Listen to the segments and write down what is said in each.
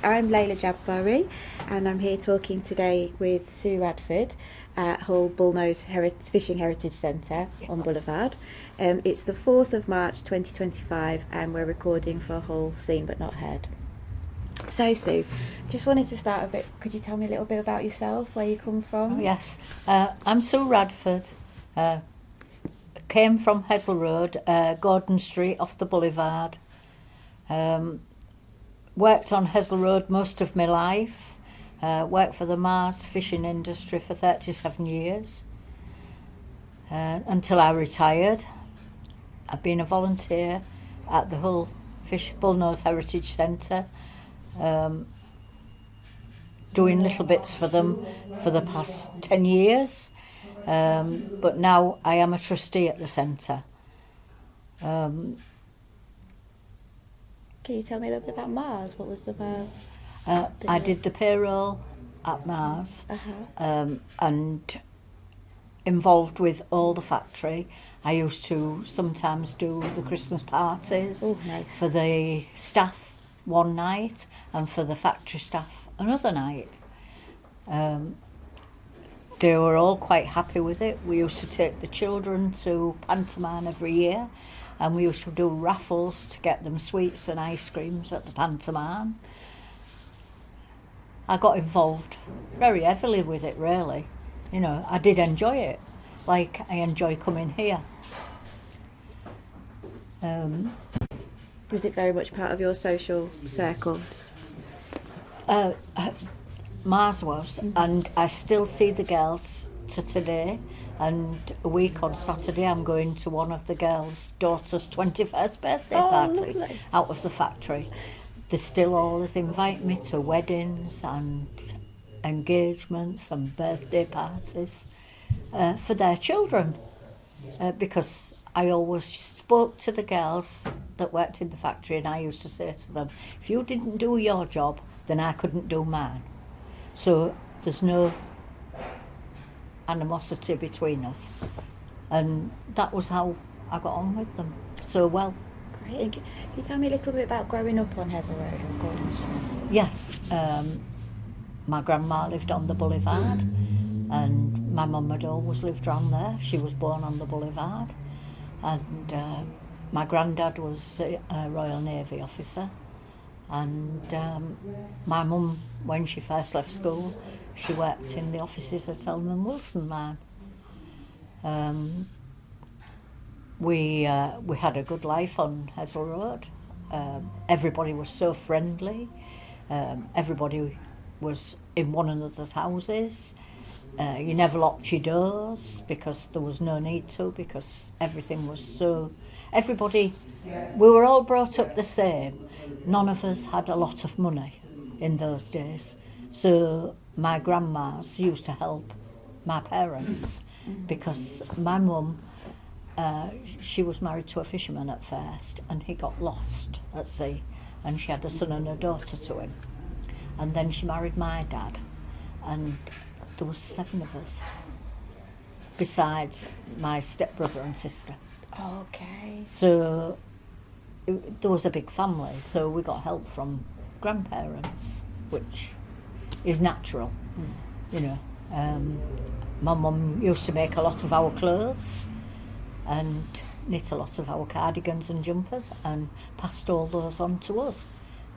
I'm Layla Jabari, and I'm here talking today with Sue Radford at Hull Bullnose Fishing Heritage Centre on Boulevard. It's the 4th of March 2025, and we're recording for Hull Seen But Not Heard. So Sue, just wanted to start a bit, could you tell me a little bit about yourself, where you come from? Oh, yes, I'm Sue Radford. Came from Hessel Road, Gordon Street off the Boulevard. Worked on Hessel Road most of my life. Worked for the Mars fishing industry for 37 years until I retired. I've been a volunteer at the Hull Bullnose Heritage Centre, doing little bits for them for the past 10 years. But now I am a trustee at the centre. Can you tell me a little bit about Mars? What was the Mars? I did the payroll at Mars, and involved with all the factory. I used to sometimes do the Christmas parties. Oh, nice. For the staff one night and for the factory staff another night. They were all quite happy with it. We used to take the children to pantomime every year, and we used to do raffles to get them sweets and ice creams at the pantomime. I got involved very heavily with it, really. You know, I did enjoy it, like I enjoy coming here. Was it very much part of your social circle? Mars was, and I still see the girls to today. And a week on Saturday, I'm going to one of the girls' daughter's 21st birthday party lovely. out of the factory. They still always invite me to weddings and engagements and birthday parties for their children, because I always spoke to the girls that worked in the factory, and I used to say to them, if you didn't do your job, then I couldn't do mine. So there's no animosity between us, and that was how I got on with them so well. Great. And can you tell me a little bit about growing up on Hessel Road or Gordon Street? Yes, my grandma lived on the Boulevard, and my mum had always lived round there. She was born on the Boulevard, and my granddad was a Royal Navy officer, and my mum, when she first left school, she worked in the offices at Elman Wilson line. We had a good life on Hessel Road. Everybody was so friendly. Everybody was in one another's houses. You never locked your doors because there was no need to, because everything was so... Everybody, we were all brought up the same. None of us had a lot of money in those days. So my grandmas used to help my parents, because my mum, she was married to a fisherman at first, and he got lost at sea, and she had a son and a daughter to him. And then she married my dad, and there was 7 of us, besides my stepbrother and sister. Okay. So there was a big family, so we got help from grandparents, which is natural, you know. My mum used to make a lot of our clothes and knit a lot of our cardigans and jumpers and passed all those on to us.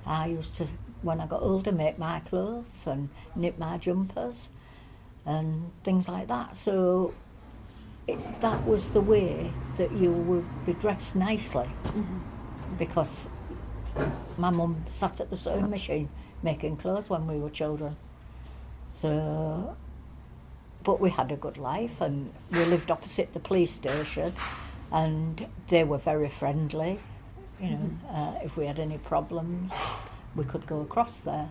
I used to, when I got older, make my clothes and knit my jumpers and things like that. So that was the way that you would be dressed nicely, because my mum sat at the sewing machine making clothes when we were children. So, but we had a good life, and we lived opposite the police station, and they were very friendly. You know, if we had any problems, we could go across there.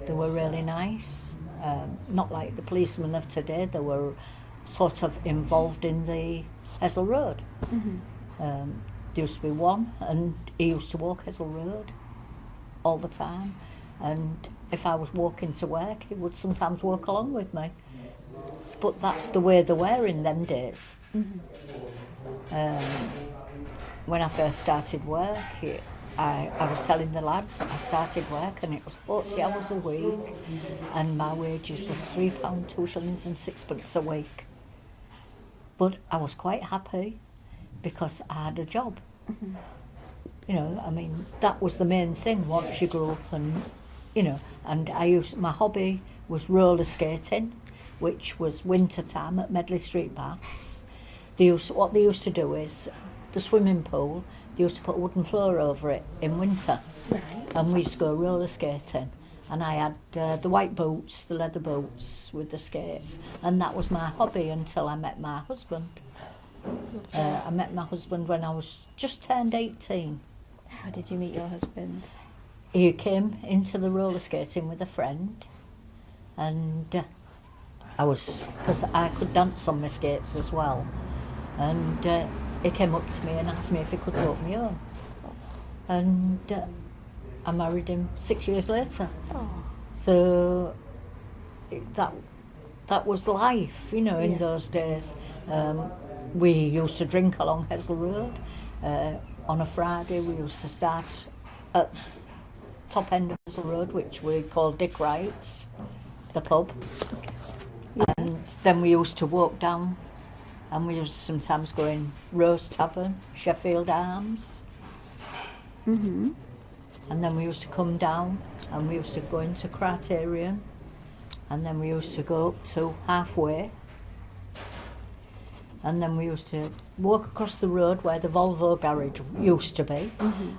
They were really nice. Not like the policemen of today. They were sort of involved in the Hessel Road. There used to be one, and he used to walk Hessel Road all the time, and if I was walking to work, he would sometimes walk along with me. But that's the way they were in them days. When I first started work, I was telling the lads I started work and it was 40 hours a week and my wages was £3, 2 shillings and sixpence a week. But I was quite happy because I had a job. Mm-hmm. You know, I mean, that was the main thing once you grew up and, you know, and my hobby was roller skating, which was winter time at Medley Street Baths. What they used to do is, the swimming pool, they used to put a wooden floor over it in winter. Right. And we used to go roller skating. And I had the white boots, the leather boots with the skates. And that was my hobby until I met my husband. I met my husband when I was just turned 18. How did you meet your husband? He came into the roller skating with a friend. And because I could dance on my skates as well. And he came up to me and asked me if he could walk me home. And I married him 6 years later. Oh. So that was life, you know, in those days. We used to drink along Hessel Road. On a Friday we used to start at top end of Hessel Road, which we called Dick Wright's, the pub. Yeah. And then we used to walk down and we used to sometimes go in Rose Tavern, Sheffield Arms. Mm-hmm. And then we used to come down and we used to go into Criterion, and then we used to go up to Halfway, and then we used to walk across the road where the Volvo garage used to be,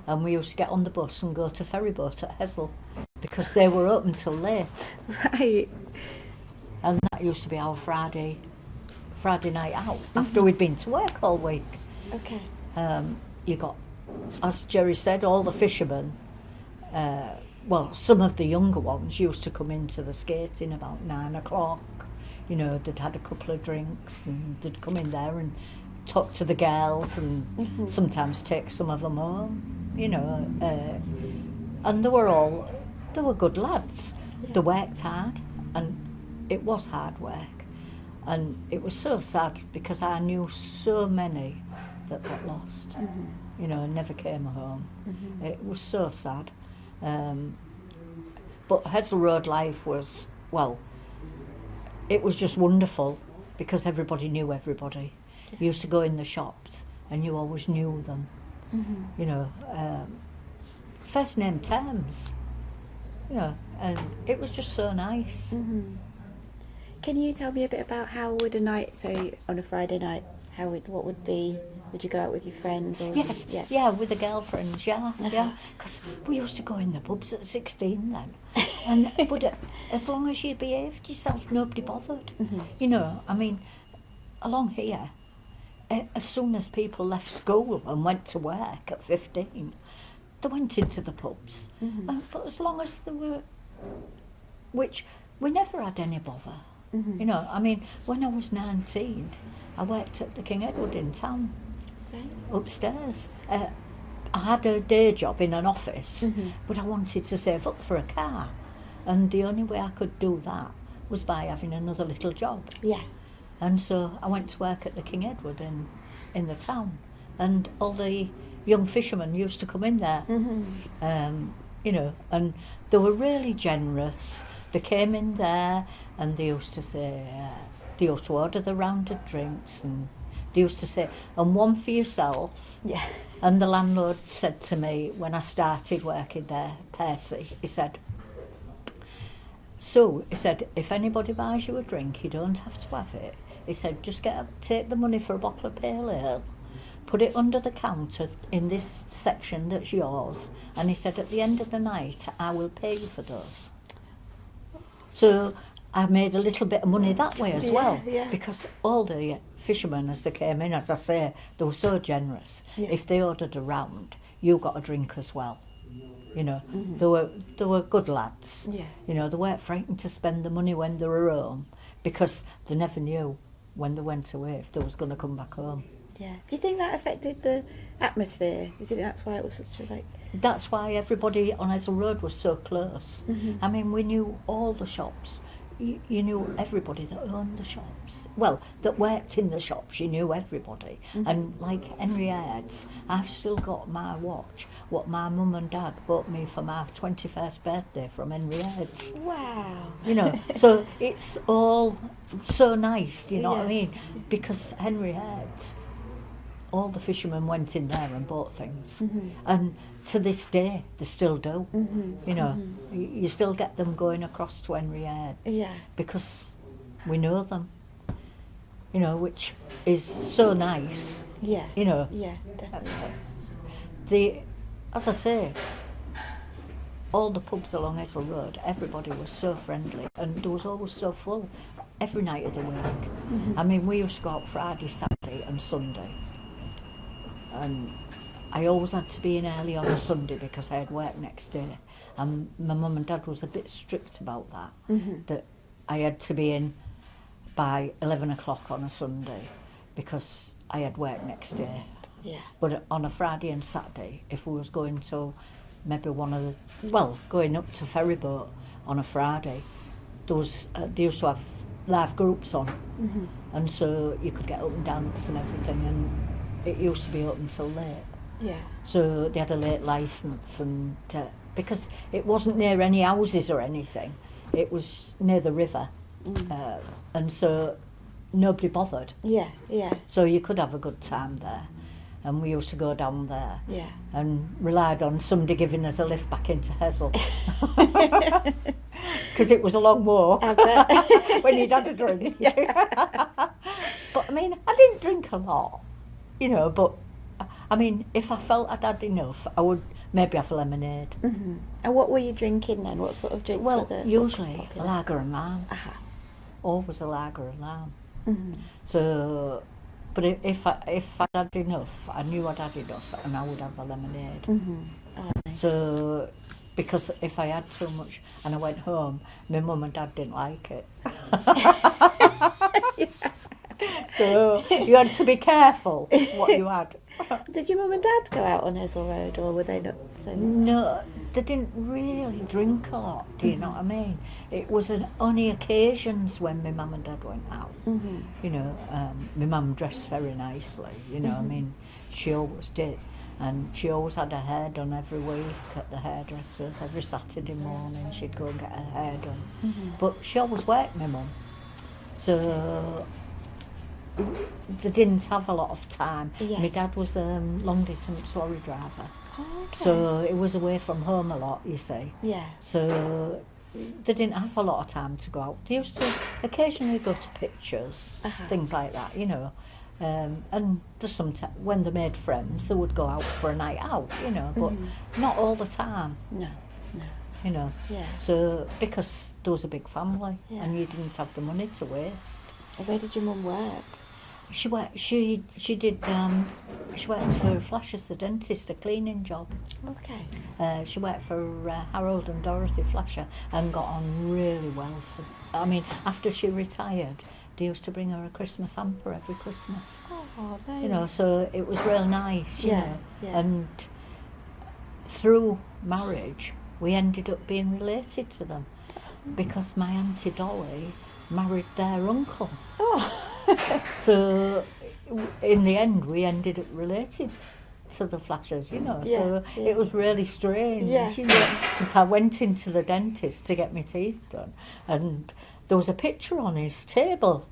and we used to get on the bus and go to Ferryboat at Hessel because they were open till late. Right. And that used to be our Friday night out after we'd been to work all week. Okay. You got, as Jerry said, all the fishermen. Well, some of the younger ones used to come into the skating about 9 o'clock. You know, they'd had a couple of drinks and they'd come in there and talk to the girls and sometimes take some of them home, you know. And they were good lads. They worked hard, and it was hard work. And it was so sad because I knew so many that got lost, you know, and never came home. It was so sad. But Hessel Road life was, well, it was just wonderful because everybody knew everybody. You used to go in the shops and you always knew them. You know, first name terms, you know, and it was just so nice. Can you tell me a bit about how would a night, so on a Friday night, what would be? Would you go out with your friends? Or Yes, yeah, with the girlfriends, yeah. Because we used to go in the pubs at 16 then, but as long as you behaved yourself, nobody bothered. You know, I mean, along here, as soon as people left school and went to work at 15, they went into the pubs. But as long as they were, which we never had any bother. You know, I mean, when I was 19, I worked at the King Edward in town, upstairs. I had a day job in an office, but I wanted to save up for a car, and the only way I could do that was by having another little job. Yeah. And so I went to work at the King Edward in the town, and all the young fishermen used to come in there, you know, and they were really generous. They came in there and they used to say, they used to order the round of drinks, and they used to say, and one for yourself. Yeah. And the landlord said to me when I started working there, Percy, he said, "So," he said, "if anybody buys you a drink, you don't have to have it." He said, "Just take the money for a bottle of pale ale, put it under the counter in this section that's yours," and he said, "at the end of the night, I will pay you for those." So I made a little bit of money that way as well, because all the fishermen, as they came in, as I say, they were so generous. If they ordered a round, you got a drink as well. You know, they were good lads. You know, they weren't frightened to spend the money when they were home, because they never knew when they went away if they was going to come back home. Yeah. Do you think that affected the atmosphere? Do you think that's why it was such a That's why everybody on Hessel Road was so close. I mean, we knew all the shops. you knew everybody that owned the shops. Well, that worked in the shops, you knew everybody. And like Henriette's, I've still got my watch, what my mum and dad bought me for my 21st birthday from Henriette's. Wow. You know, so it's all so nice, do you know what I Yeah. mean? Because Henriette's, all the fishermen went in there and bought things. And to this day, they still do. You know, you still get them going across to Henriette's Yeah. because we know them, you know, which is so nice, Yeah. you know. Yeah, definitely. As I say, all the pubs along Hessel Road, everybody was so friendly and there was always so full every night of the week. I mean, we used to go out Friday, Saturday and Sunday. And I always had to be in early on a Sunday because I had work next day. And my mum and dad was a bit strict about that, that I had to be in by 11 o'clock on a Sunday because I had work next day. Yeah. But on a Friday and Saturday, if we was going to maybe going up to Ferryboat on a Friday, they used to have live groups on. And so you could get up and dance and everything, and it used to be open till late. Yeah. So they had a late licence, and because it wasn't near any houses or anything, it was near the river, and so nobody bothered. Yeah. Yeah. So you could have a good time there, and we used to go down there Yeah. and relied on somebody giving us a lift back into Hessel. Because it was a long walk I bet. when you'd had a drink. But I mean, I didn't drink a lot, you know, but I mean, if I felt I'd had enough, I would maybe have lemonade. And what were you drinking then? What sort of drinks Well, were usually a popular? lager and lime. Always a lager and lime. So, but if I'd had enough, I knew I'd had enough, and I would have a lemonade. Oh, nice. So, because if I had too much and I went home, my mum and dad didn't like it. So you had to be careful what you had. Did your mum and dad go out on Hessel Road, or were they not so much? No, they didn't really drink a lot, do you know what I mean? It was only occasions when my mum and dad went out. You know, my mum dressed very nicely, you know, I mean, she always did. And she always had her hair done every week at the hairdressers. Every Saturday morning she'd go and get her hair done. But she always worked, my mum. So they didn't have a lot of time. Yeah. My dad was a long-distance lorry driver. Oh, okay. So it was away from home a lot, you see. Yeah. So they didn't have a lot of time to go out. They used to occasionally go to pictures, things like that, you know. And there's when they made friends, they would go out for a night out, you know, but not all the time, No. you know. Yeah. So because there was a big family, Yeah. and you didn't have the money to waste. Where did your mum work? She worked. She did. She worked for Flash as the dentist, a cleaning job. Okay. She worked for Harold and Dorothy Flasher and got on really well. I mean, after she retired, they used to bring her a Christmas hamper every Christmas. Oh, nice. You know, so it was real nice, you Yeah, know. yeah. And through marriage, we ended up being related to them because my Auntie Dolly married their uncle. Oh. So in the end, we ended up related to the Flashers, you know. Yeah, So yeah. it was really strange, Yeah. you know, because I went into the dentist to get my teeth done, and there was a picture on his table,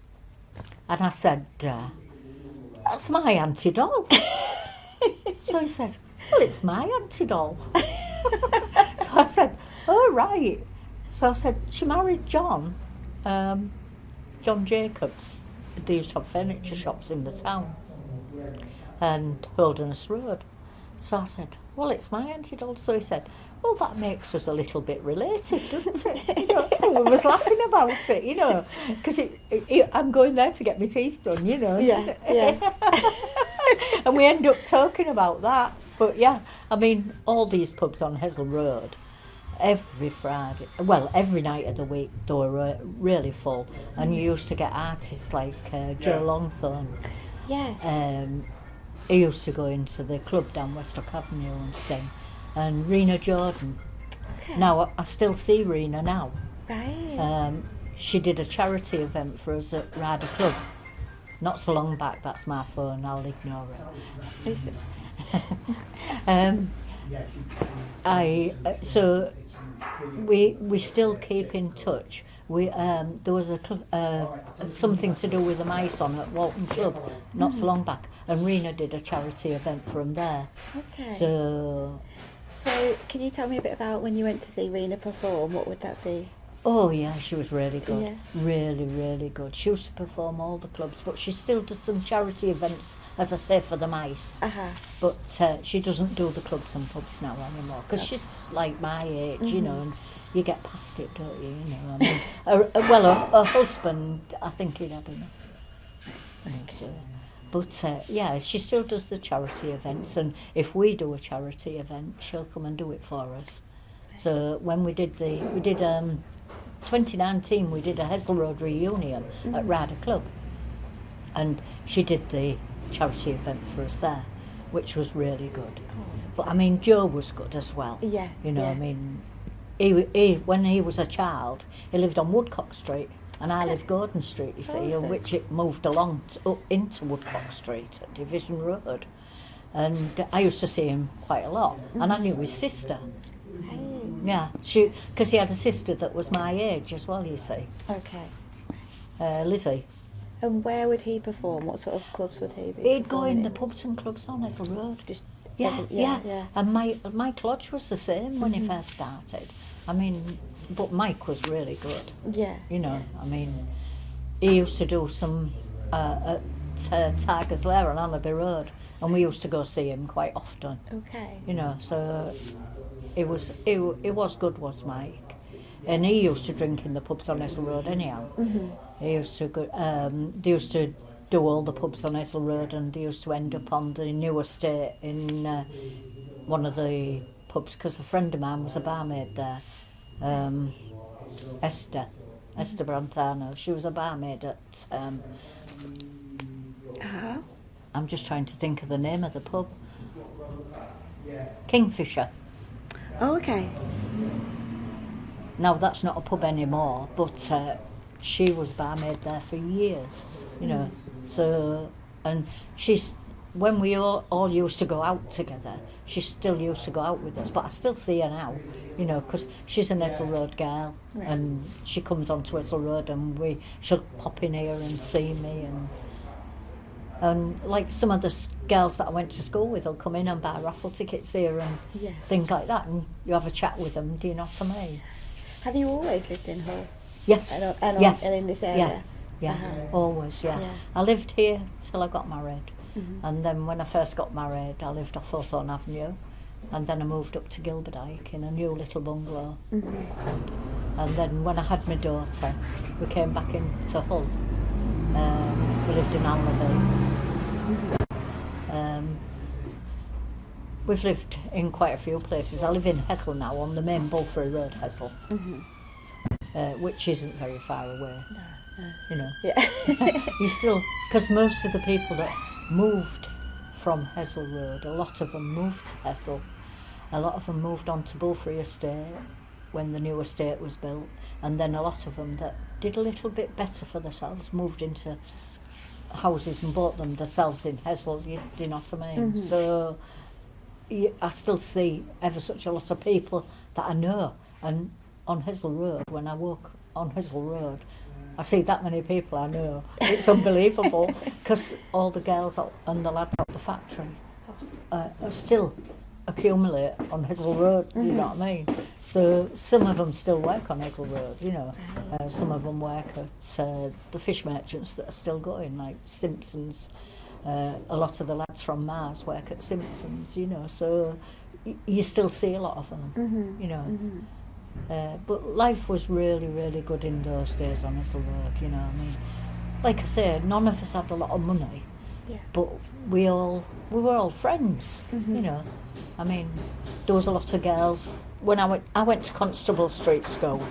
and I said, "That's my Auntie Doll." So he said, "Well, it's my Auntie Doll." So I said, "Oh, right." So I said, "She married John, John Jacobs. They used to have furniture shops in the town, and Holderness Road." So I said, "Well, it's my Auntie Doll." So he said, "Well, that makes us a little bit related, doesn't it?" You know, and we was laughing about it, you know, because I'm going there to get my teeth done, you know. Yeah, yeah. And we end up talking about that. But yeah, I mean, all these pubs on Hessel Road, every Friday, well, every night of the week, they were really full. And you used to get artists like Joe Longthorne. Yeah. He used to go into the club down Westlock Avenue and sing. And Rena Jordan. Okay. Now, I still see Rena now. Right. she did a charity event for us at Radford Club. Not so long back, that's my phone, I'll ignore it. So we still keep in touch. There was something to do with the mice on at Walton Club not so long back, and Rena did a charity event from there. Okay. So can you tell me a bit about when you went to see Rena perform? What would that be? oh yeah, she was really good. Yeah. Really, really good. She used to perform all the clubs, but she still does some charity events, as I say, for the mice. But she doesn't do the clubs and pubs now anymore, because she's like my age, you know, and you get past it, don't you? You know, I mean, her husband, I think he'd had enough. I think so. But yeah, she still does the charity events, and if we do a charity event, she'll come and do it for us. So when we did 2019, we did a Hessel Road reunion at Radford Club, and she did the charity event for us there, which was really good. But I mean, Joe was good as well. Yeah. You know, yeah. I mean, he when he was a child, he lived on Woodcock Street, and I lived Gordon Street, you see, Awesome. which it moved along up into Woodcock Street at Division Road. And I used to see him quite a lot, and I knew his sister. Hey. Yeah, because he had a sister that was my age as well, you see, Okay. Lizzie. And where would he perform? What sort of clubs would he be? He'd go in performing the pubs and clubs on Hessel Road. Just Yeah, yeah. yeah. And Mike Lodge was the same when he first started. I mean, but Mike was really good. Yeah. You know, I mean, he used to do some at Tiger's Lair on Allaby Road, and we used to go see him quite often. Okay. You know, so it was good, was Mike, and he used to drink in the pubs on Hessel Road anyhow. He used to go. They used to do all the pubs on Hessel Road, and they used to end up on the new estate in one of the pubs, because a friend of mine was a barmaid there, Esther Brantano. She was a barmaid at. I'm just trying to think of the name of the pub. Kingfisher. Oh, okay. Now that's not a pub anymore, but she was barmaid there for years, you know. So, and when we all used to go out together, she still used to go out with us, but I still see her now, you know, because she's an Hessel Road girl, Right. and she comes onto Hessel Road, and she'll pop in here and see me, and like some of the girls that I went to school with will come in and buy raffle tickets here and Yeah. things like that, and you have a chat with them, do you know what I mean? Have you always lived in Hull? Yes, yes. And in this area? Yeah, always, yeah. Yeah. I lived here till I got married, Mhm. and then when I first got married, I lived off Hawthorne Avenue, and then I moved up to Gilberdyke in a new little bungalow, and then when I had my daughter, we came back into Hull. We lived in Allaby. We've lived in quite a few places. I live in Hessel now, on the main Bulfrey Road, Hessel, which isn't very far away. You know, Yeah. you still, because most of the people that moved from Hessel Road, a lot of them moved to Hessel. A lot of them moved on to Bulfrey Estate when the new estate was built, and then a lot of them that did a little bit better for themselves moved into houses and bought them themselves in Hessel. You know what I mean? So I still see ever such a lot of people that I know, and on Hessel Road, when I walk on Hessel Road, I see that many people I know. It's unbelievable, because all the girls and the lads at the factory are still accumulate on Hessel Road, you know what I mean? So some of them still work on Hessel Road, you know. Some of them work at the fish merchants that are still going, like Simpsons. A lot of the lads from Mars work at Simpsons, you know, so you still see a lot of them, you know. But life was really, really good in those days on Hessel Road, you know what I mean? Like I say, none of us had a lot of money, Yeah. but we were all friends, you know. I mean, there was a lot of girls. When I went to Constable Street School,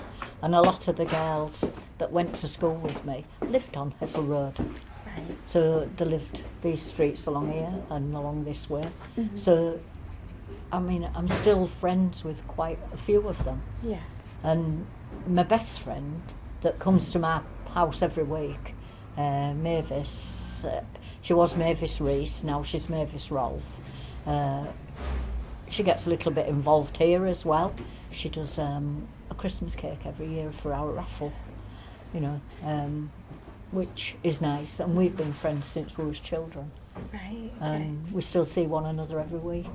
and a lot of the girls that went to school with me lived on Hessel Road. Right. So they lived these streets along here and along this way. So, I mean, I'm still friends with quite a few of them. Yeah. And my best friend that comes to my house every week, Mavis. She was Mavis Reese, now she's Mavis Rolfe. She gets a little bit involved here as well. She does a Christmas cake every year for our raffle, you know, which is nice. And we've been friends since we was children. Right. Okay. And we still see one another every week.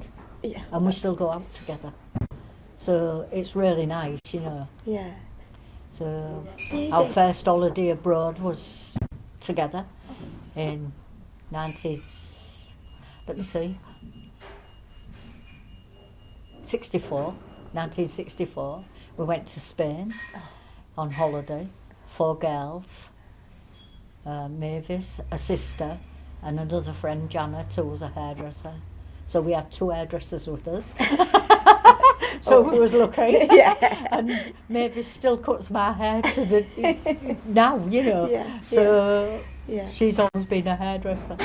Yeah. And we still go out together. So it's really nice, you know. Yeah. So Do you our think- first holiday abroad was together in 1964. We went to Spain on holiday, 4 girls, Mavis, a sister, and another friend, Janet, who was a hairdresser. So we had 2 hairdressers with us. So we was lucky. Yeah. And Mavis still cuts my hair to the now, you know. Yeah, So Yeah. she's always been a hairdresser.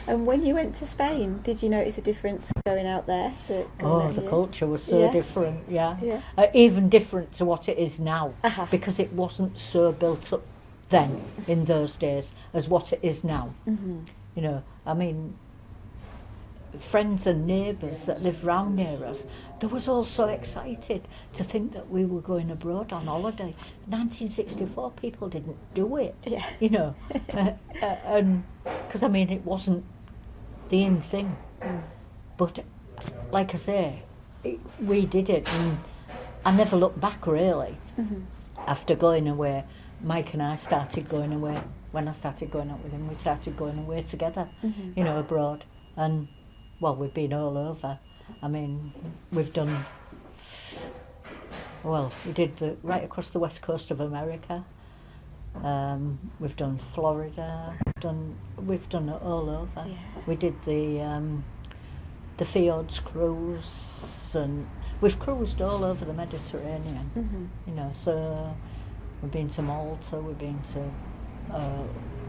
And when you went to Spain, did you notice a difference going out there to going Oh, out the here? culture was so Yeah. different, yeah. Yeah. Even different to what it is now, Uh-huh. because it wasn't so built up then, in those days, as what it is now. Mm-hmm. You know, I mean, friends and neighbours that lived round near us, they was all so excited to think that we were going abroad on holiday. 1964, people didn't do it, Yeah. you know, and because I mean it wasn't the in thing, but like I say, we did it, and I never looked back really. Mm-hmm. After going away, Mike and I started going away. When I started going out with him, we started going away together, Mm-hmm. you know, abroad. And, well, we've been all over. I mean, we've done, well, we did right across the west coast of America. We've done Florida. We've done it all over. Yeah. We did the Fjords cruise, and we've cruised all over the Mediterranean. Mm-hmm. You know, so we've been to Malta, we've been to,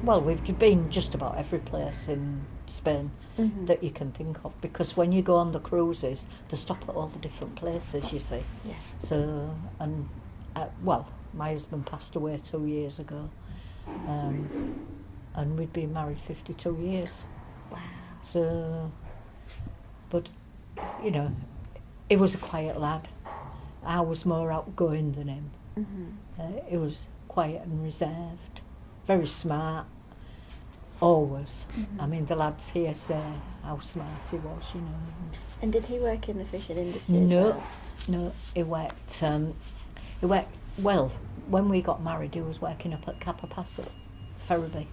well, we've been just about every place in Spain Mm-hmm. that you can think of, because when you go on the cruises, they stop at all the different places, you see. Yeah. So, and, well, my husband passed away 2 years ago, and we'd been married 52 years. Wow. So, but, you know, he was a quiet lad. I was more outgoing than him. Mm-hmm. He was quiet and reserved, very smart, always. Mm-hmm. I mean, the lads here say how smart he was, you know. And did he work in the fishing industry as No, well? no, he worked, well, when we got married, he was working up at Capapasset, Ferriby,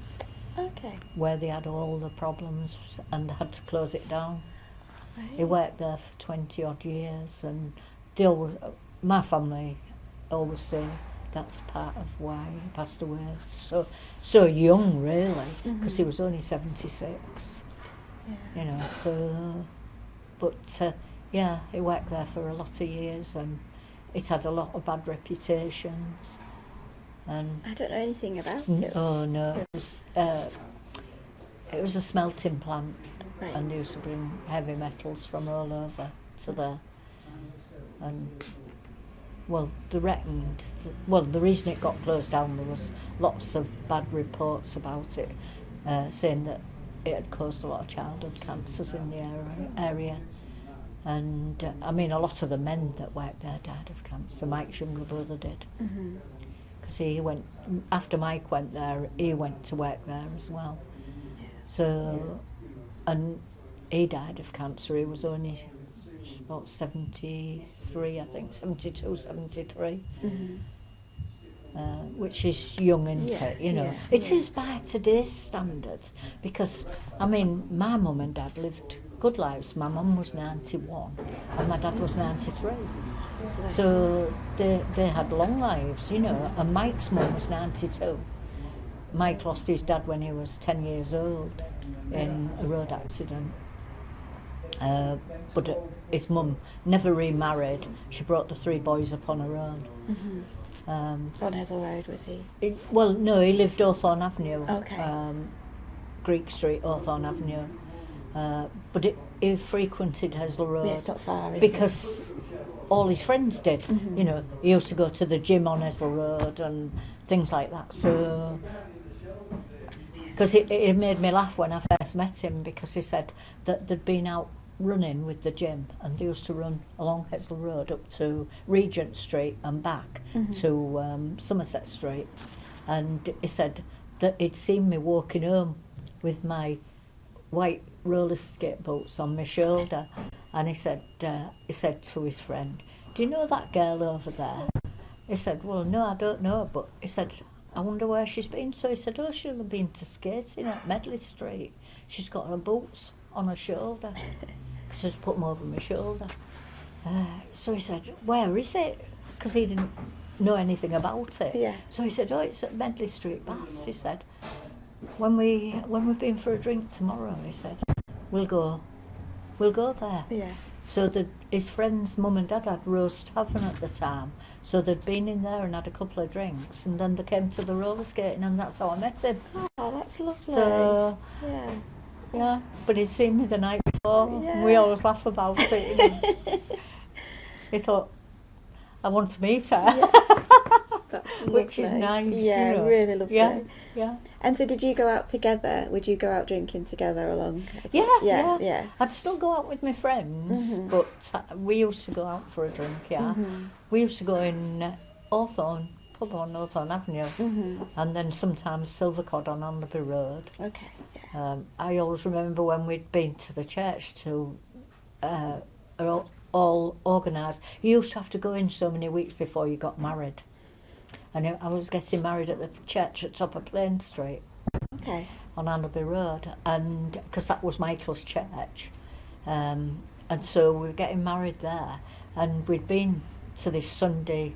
Okay. where they had all the problems and they had to close it down. Right. He worked there for 20 odd years, and they always, my family always say that's part of why he passed away so young, really, because he was only 76, Yeah. you know. So, but yeah, he worked there for a lot of years, and it's had a lot of bad reputations. And I don't know anything about it. oh no, So- it was a smelting plant. Right. And they used to bring heavy metals from all over to there. And, well, they reckoned, the reason it got closed down, there was lots of bad reports about it, saying that it had caused a lot of childhood cancers in the area. And, I mean, a lot of the men that worked there died of cancer. Mike's younger brother did. Mm-hmm. Because he went, after Mike went there, he went to work there as well. So, and he died of cancer. He was only about 73, I think, 72, 73, Mm-hmm. which is young, isn't Yeah, it? You know, yeah, it yeah. is by today's standards, because, I mean, my mum and dad lived good lives. My mum was 91 and my dad was 93. So they had long lives, you know, and Mike's mum was 92. Mike lost his dad when he was 10 years old in a road accident. But his mum never remarried. She brought the 3 boys up on her own. Mm-hmm. Um, On Hazel Road, was he? well, no, he lived Hawthorne Avenue. Okay. Greek Street, Hawthorne Avenue. But he frequented Hazel Road. Yeah, it's not far, is Because all his friends did. Mhm. You know, he used to go to the gym on Hazel Road, and things like that. So, because it made me laugh when I first met him, because he said that they'd been out running with the gym, and they used to run along Hessel Road up to Regent Street and back to Somerset Street, and he said that he'd seen me walking home with my white roller skate boots on my shoulder, and he said to his friend, "Do you know that girl over there?" He said, "Well, no, I don't know," but he said, "I wonder where she's been." So he said, "Oh, she'll have been to skating at Medley Street. She's got her boots on her shoulder." So I just put them over my shoulder. So he said, "Where is it?" Because he didn't know anything about it. Yeah. So he said, "Oh, it's at Medley Street, Baths." He said, when we've been for a drink tomorrow," he said, we'll go there." Yeah. So his friend's mum and dad had Roast Tavern at the time, so they'd been in there and had a couple of drinks, and then they came to the roller skating, and that's how I met him. Oh, that's lovely. So yeah. yeah, but he'd seen me the night before. Yeah. We always laugh about it. You know. He thought, "I want to meet her," That's which is lovely. nice. Yeah, you know. really lovely. Yeah. And so did you go out together? Would you go out drinking together along? Yeah. I'd still go out with my friends, but we used to go out for a drink, We used to go in Hawthorne, pub on Hawthorne Avenue, and then sometimes Silvercod on Anderby Road. Okay. Yeah. I always remember when we'd been to the church to all organised. You used to have to go in so many weeks before you got married. And I was getting married at the church at top of Plain Street. Okay. On Anderby Road, and because that was Michael's church, and so we were getting married there, and we'd been to this Sunday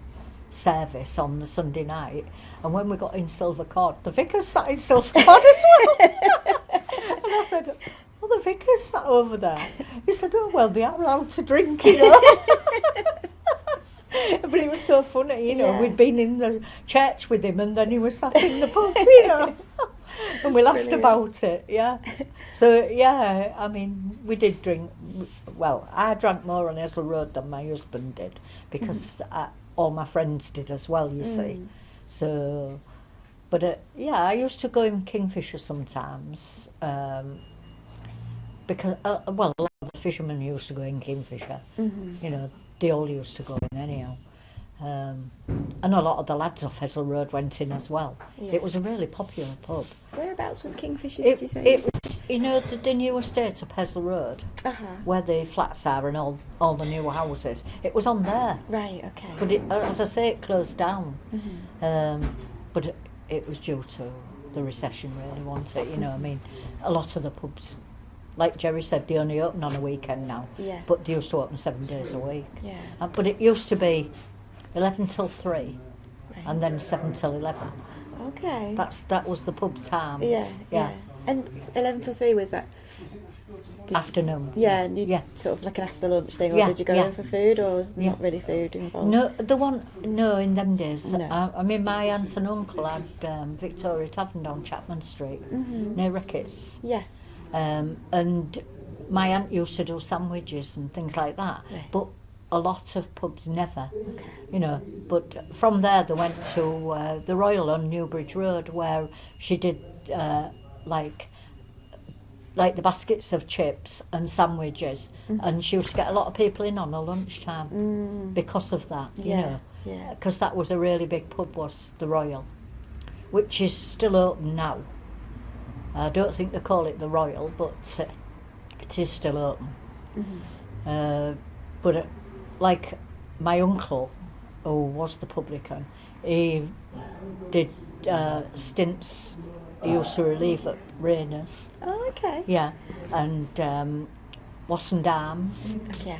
service on the Sunday night, and when we got in Silvercod, the vicar sat in Silvercod as well. And I said, "Oh, the vicar's sat over there." He said, "Oh, well, they are allowed to drink, you know." But it was so funny, you know. Yeah. We'd been in the church with him, and then he was sat in the pub, you know. And we laughed Brilliant. about it, yeah. So, yeah, I mean, we did drink. Well, I drank more on Hessel Road than my husband did, because all my friends did as well, you see. So, but yeah, I used to go in Kingfisher sometimes, because, well, a lot of the fishermen used to go in Kingfisher, you know. They all used to go in anyhow. And a lot of the lads off Hessel Road went in as well. Yeah. It was a really popular pub. Whereabouts was Kingfisher, did you say? It was, you know, the new estate up Hessel Road, where the flats are and all the new houses. It was on there. Right, okay. But as I say, it closed down. But it was due to the recession, really, wasn't it? You know, I mean, a lot of the pubs, like Jerry said, they only open on a weekend now. Yeah. But they used to open 7 days a week. Yeah. But it used to be 11 till 3, Right. and then 7 till 11. Okay. That was the pub times. Yeah. And 11 till 3 was that? Afternoon. Yeah, and you Yeah. sort of like an after lunch thing, or Yeah, did you go yeah. in for food, or was Yeah. not really food involved? No, in them days. No. I mean, my aunt and uncle had Victoria Tavern down Chapman Street, near Ricketts. Yeah. And my aunt used to do sandwiches and things like that. Right. But a lot of pubs never, Okay. you know. But from there they went to the Royal on Newbridge Road, where she did like the baskets of chips and sandwiches, and she used to get a lot of people in on her lunchtime because of that, you know. Yeah. Because that was a really big pub, was the Royal, which is still open now. I don't think they call it the Royal, but it is still open. But like my uncle, who was the publican, he did stints. He used to relieve at Rayners. Oh, okay. Yeah, and Wassend Arms. Yeah.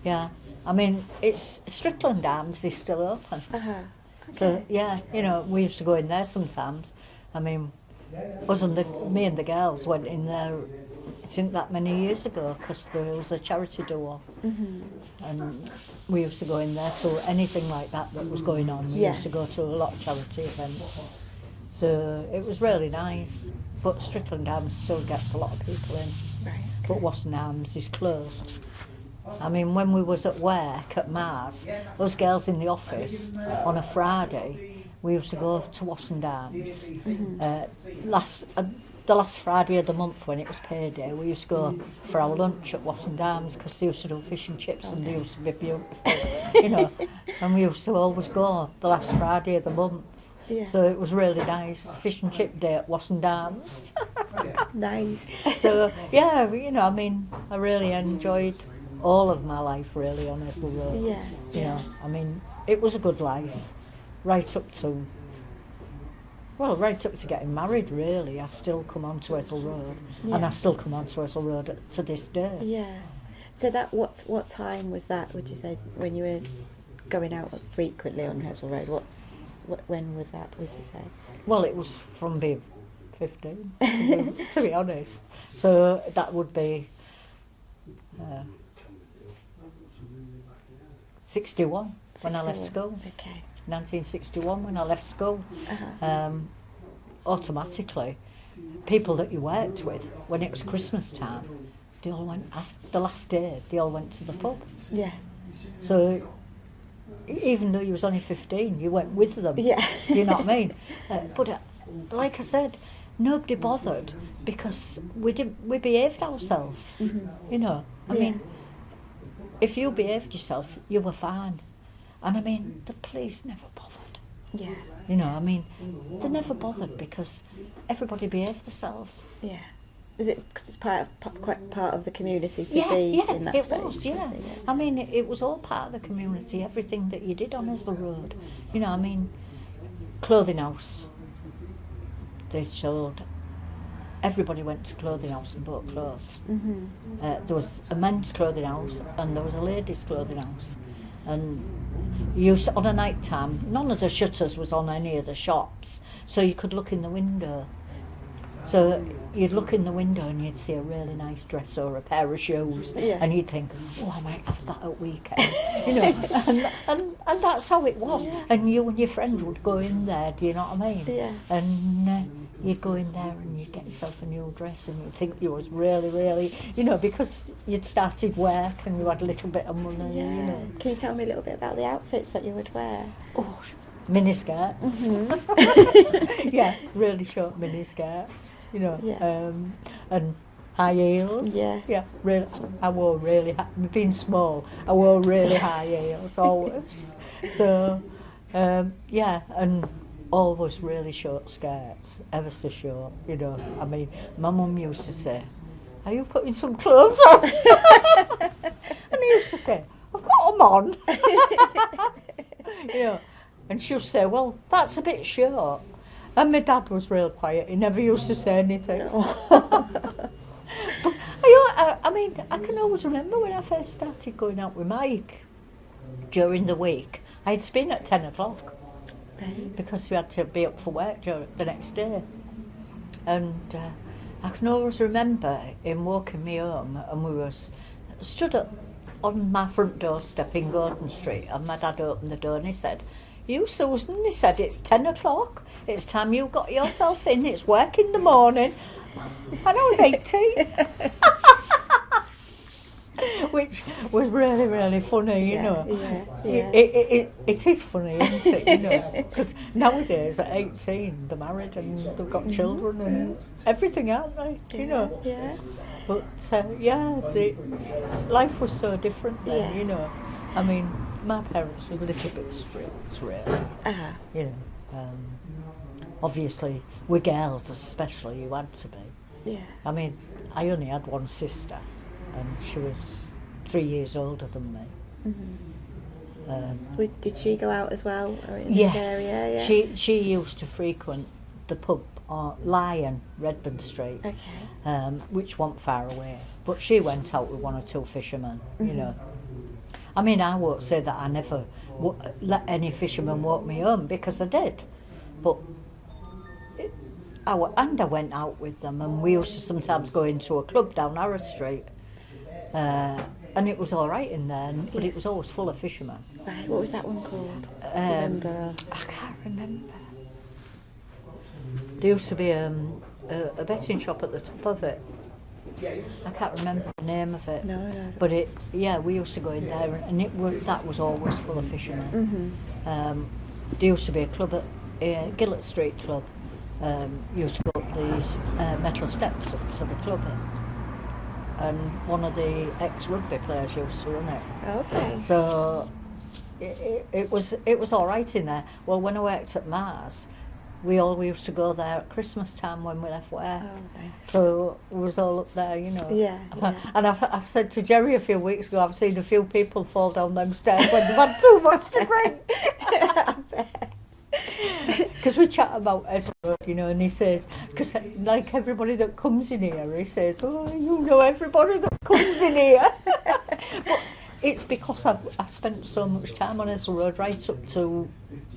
Yeah, I mean, it's Strickland Arms is still open. Okay. So yeah, you know, we used to go in there sometimes. I mean, me and the girls went in there. It isn't that many years ago, because there was a charity door, and we used to go in there to anything like that was going on. We used to go to a lot of charity events. So it was really nice. But Strickland Arms still gets a lot of people in. Right. But Wassend Arms is closed. I mean, when we was at work at Mars, those girls in the office on a Friday, we used to go to Wassendams. The last Friday of the month when it was payday, we used to go for our lunch at Wassendams because they used to do fish and chips and they used to be beautiful, and we used to always go the last Friday of the month. Yeah. So it was really nice, fish and chip day at Wassendams. Nice. So, yeah, I mean, I really enjoyed all of my life really on Esel Road. Yeah. I mean, it was a good life, right up to getting married really. I still come on to Esel Road, and I still come on to Esel Road to this day. Yeah. So that what time was that, would you say, when you were going out frequently on Esel Road? When was that, would you say? Well, it was from being 15, to be honest. So that would be 61 when I left school. Okay. 1961 when I left school. Uh-huh. Automatically, people that you worked with, when it was Christmas time, they all went, after the last day, they all went to the pub. Yeah. So even though you was only 15, you went with them. Yeah. Do you know what I mean? But like I said, nobody bothered because we behaved ourselves. Mm-hmm. I mean, if you behaved yourself, you were fine. And I mean, the police never bothered. Yeah. I mean, they never bothered because everybody behaved themselves. Yeah. Is it cause it's quite part of the community to be in that it space? was, yeah. I mean, it was all part of the community, everything that you did on Esel Road. I mean, clothing house. They sold, everybody went to clothing house and bought clothes. Mm-hmm. There was a men's clothing house and there was a ladies' clothing house. And you used to, on a night time, none of the shutters was on any of the shops, so you could look in the window. So you'd look in the window and you'd see a really nice dress or a pair of shoes, and you'd think, oh, I might have that at weekend, and that's how it was. Yeah. And you and your friend would go in there, do you know what I mean? Yeah. And you'd go in there and you'd get yourself a new dress and you'd think you was really, really, because you'd started work and you had a little bit of money, Yeah. Can you tell me a little bit about the outfits that you would wear? Oh, mini skirts. Mm-hmm. Yeah, really short mini skirts, and high heels. Yeah. Yeah, really. I wore really, being small, I wore really high heels always. So, and always really short skirts, ever so short, I mean, my mum used to say, are you putting some clothes on? And I used to say, I've got them on. And she'll say, well, that's a bit short. And my dad was real quiet. He never used to say anything. But I mean, I can always remember when I first started going out with Mike during the week. I'd spin at 10 o'clock because we had to be up for work the next day. And I can always remember him walking me home, and we was stood up on my front doorstep in Gordon Street, and my dad opened the door and he said, you, Susan, he said, it's 10 o'clock, it's time you got yourself in, it's work in the morning. And I was 18. Which was really, really funny, Yeah. It is funny, isn't it, because nowadays at 18 they're married and they've got children and everything, aren't they, Yeah. But, life was so different then, I mean, my parents were a little bit strict, really. Uh-huh. Obviously, with girls especially, you had to be. Yeah. I mean, I only had one sister, and she was 3 years older than me. Mm-hmm. Did she go out as well? Or in Yes, this area? Yeah. she used to frequent the pub Lion, Redford Street, which wasn't far away. But she went out with one or two fishermen, I mean, I won't say that I never let any fisherman walk me home, because I did. But I went out with them, and we used to sometimes go into a club down Harrow Street. And it was all right in there, but it was always full of fishermen. Right, what was that one called? Do you remember? I can't remember. There used to be a betting shop at the top of it. I can't remember the name of it. No. But we used to go in there, and that was always full of fishermen. Mm-hmm. There used to be a club Gillett Street Club used to go up these metal steps up to the club, and one of the ex-rugby players used to run it. Okay. So it was all right in there. Well, when I worked at Mars, we all used to go there at Christmas time when we left work. Oh, nice. So it was all up there, you know. Yeah. And I said to Jerry a few weeks ago, I've seen a few people fall down them stairs when they've had too much to drink. Because we chat about Ezra, you know, and he says, because like everybody that comes in here, he says, oh, you know everybody that comes in here. But it's because I spent so much time on Ezra Road right up to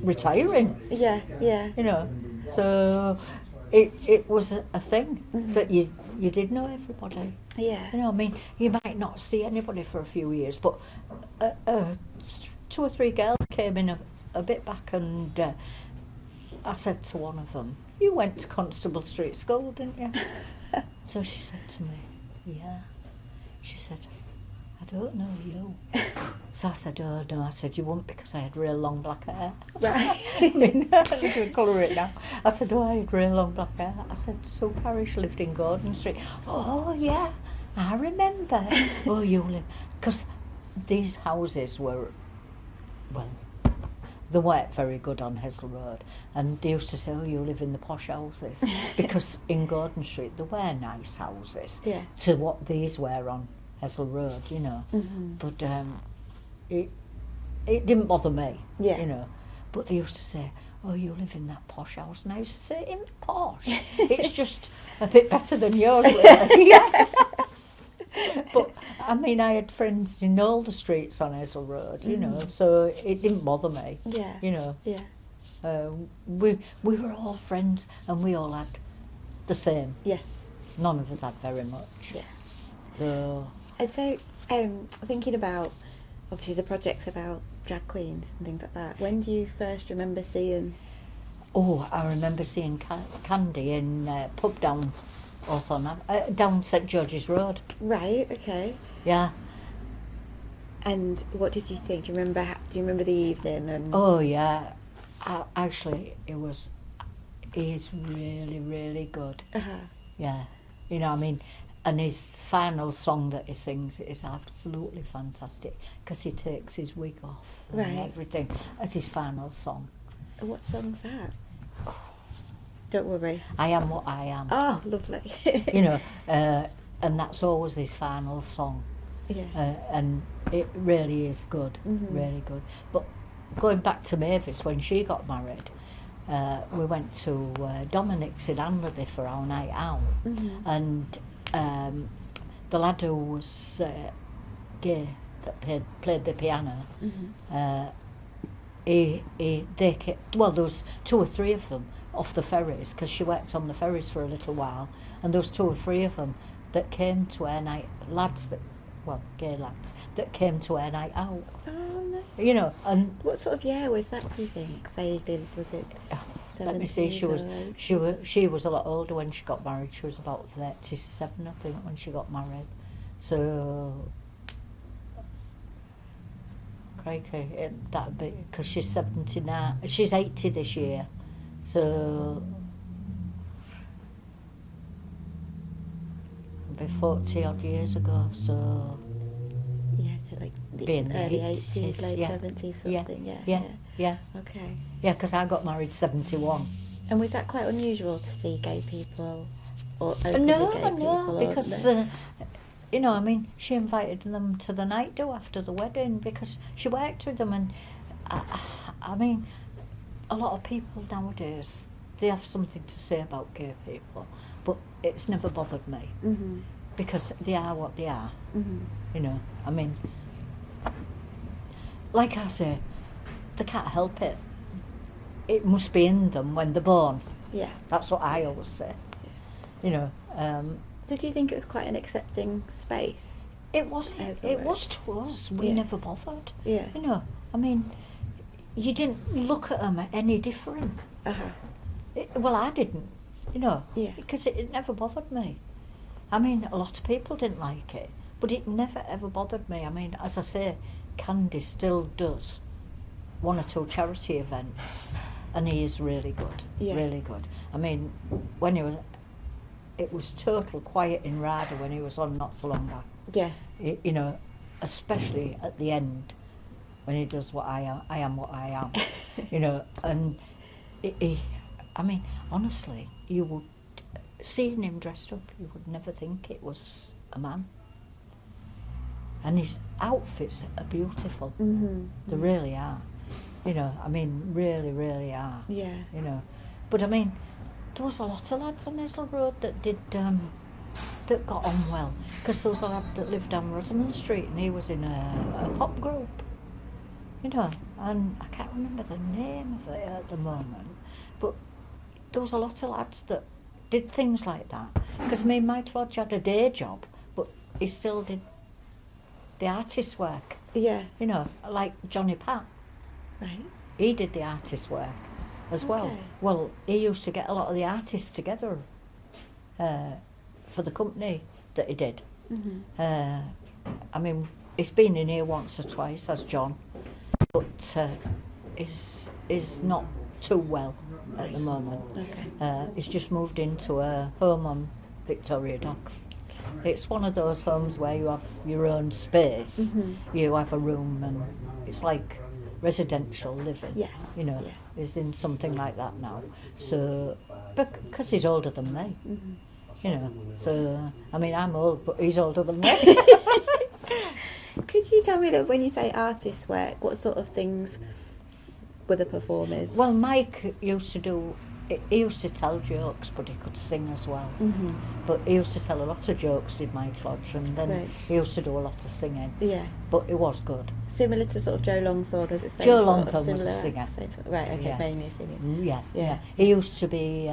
retiring. Yeah. You know, so it was a thing that you did know everybody. Yeah. You know, I mean, you might not see anybody for a few years, but 2 or 3 girls came in a bit back, and I said to one of them, you went to Constable Street School, didn't you? So she said to me, yeah. She said, I don't know you. So I said, oh no. I said, you wouldn't, because I had real long black hair. Right. I mean, I can colour it now. I said, oh, I had real long black hair. I said, Sue Parrish lived in Gordon Street. Oh yeah, I remember. Oh, you live, because these houses were, well, they weren't very good on Hessel Road, and they used to say, oh, you live in the posh houses, because in Gordon Street there were nice houses to what these were on Hessel Road, you know. But it didn't bother me, you know. But they used to say, oh, you live in that posh house, and I used to say, in posh? It's just a bit better than yours, really. But I mean, I had friends in all the streets on Hessel Road, you know, so it didn't bother me. You know. We were all friends, and we all had the same. None of us had very much. So, and so, thinking about, obviously the project's about drag queens and things like that. When do you first remember seeing? Oh, I remember seeing Candy in pub down Hawthorne, down St George's Road. Right. Okay. Yeah. And what did you think? Do you remember the evening? And oh yeah, actually it's really, really good. Yeah, you know, I mean, and his final song that he sings is absolutely fantastic, because he takes his wig off and everything as his final song. What song's that? Don't worry. I Am What I Am. Oh, lovely. You know, and that's always his final song. And it really is good, really good. But going back to Mavis, when she got married, we went to Dominic's in Anlaby for our night out, and the lad who was gay that played the piano, there was 2 or 3 of them off the ferries, because she worked on the ferries for a little while, and there was 2 or 3 of them that came to our night, gay lads that came to our night out. Oh, nice. You know, and what sort of year was that, do you think? Vaguely, was it? Let me see. She was a lot older when she got married. She was about 37, I think, when she got married. So, crikey, that'd be, because she's 79. She's 80 this year. So, it'd be 40 odd years ago. So, so like the being early 80s, 80s, late 70s, something. Yeah. Okay. Yeah, because I got married 71. And was that quite unusual to see gay people, or openly No, gay people? Because you know, I mean, she invited them to the night do after the wedding, because she worked with them, and I mean, a lot of people nowadays, they have something to say about gay people, but it's never bothered me, because they are what they are. You know, I mean, like I say, they can't help it. It must be in them when they're born. Yeah. That's what I always say. You know. So do you think it was quite an accepting space? It was. It was to us. We never bothered. Yeah. You know, I mean, you didn't look at them any different. Well, I didn't. You know. Yeah. Because it never bothered me. I mean, a lot of people didn't like it, but it never ever bothered me. I mean, as I say, Candy still does 1 or 2 charity events, and he is really good, really good. I mean, when it was total quiet in Radford when he was on not so long back. Yeah. You know, especially at the end when he does what I am what I am, you know, and I mean, honestly, you would, seeing him dressed up, you would never think it was a man. And his outfits are beautiful. They really are. You know, I mean, really, really are. Yeah. You know, but I mean, there was a lot of lads on Hazel Road that did, that got on well. Because there was a lad that lived down Rosamond Street and he was in a pop group. You know, and I can't remember the name of it at the moment. But there was a lot of lads that did things like that. Because I mean, Mike Lodge had a day job, but he still did the artist work. Yeah. You know, like Johnny Pat. Right. He did the artist work as well. Well, he used to get a lot of the artists together for the company that he did. I mean, he's been in here once or twice as John, but is not too well at the moment. He's just moved into a home on Victoria Dock. It's one of those homes where you have your own space, you have a room, and it's like residential living. You know, he's in something like that now. So, because he's older than me, you know. So, I mean, I'm old, but he's older than me. Could you tell me that when you say artist work, what sort of things were the performers? Well, Mike used to do. He used to tell jokes, but he could sing as well. But he used to tell a lot of jokes, did Mike Lodge, and then he used to do a lot of singing. Yeah. But it was good. Similar to sort of Joe Longthorne, was it? Joe Longthorne was a singer. Right, okay, mainly singing. Yeah. He used to be.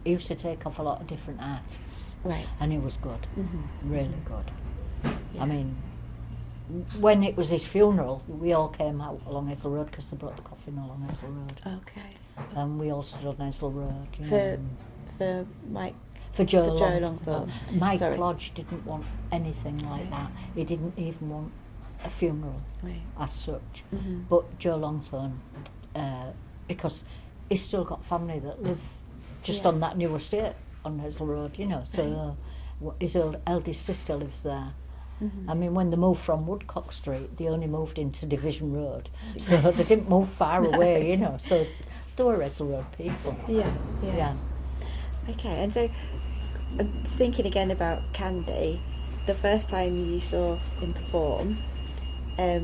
He used to take off a lot of different artists. Right. And he was good. Really good. I mean, when it was his funeral, we all came out along Hazel Road because they brought the coffin along Hazel Road. Okay. And we all stood on Hazel Road. For Mike. For Joe Longthorne. Mike Lodge didn't want anything like that. He didn't even want a funeral as such. But Joe Longthorne, because he's still got family that live just on that new estate on Hazel Road, you know. So his eldest sister lives there. I mean, when they moved from Woodcock Street, they only moved into Division Road. So they didn't move far away, you know. So they were Hazel Road people. Yeah. Okay, and so I'm thinking again about Candy. The first time you saw him perform,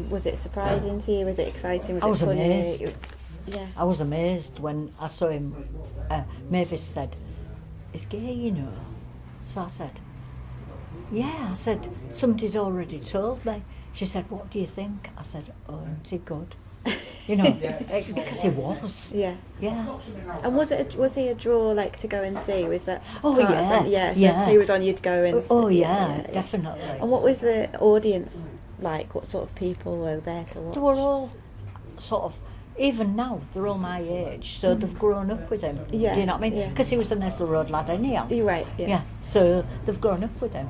was it surprising to you? Was it exciting? I was it funny? amazed. Yeah. I was amazed when I saw him. Mavis said, "He's gay, you know." So I said, "Yeah." I said, "Somebody's already told me." She said, "What do you think?" I said, "Oh, isn't he good?" You know, because he was. Yeah. And was he a draw, like, to go and see? Was that? Oh yeah. So if he was on, you'd go and. Oh yeah, definitely. And what was the audience like? What sort of people were there to watch? They were all sort of. Even now, they're all my age, so they've grown up with him. Yeah. Do you know what I mean? Because he was a Hazel Road lad anyhow. You're right. Yeah. So they've grown up with him.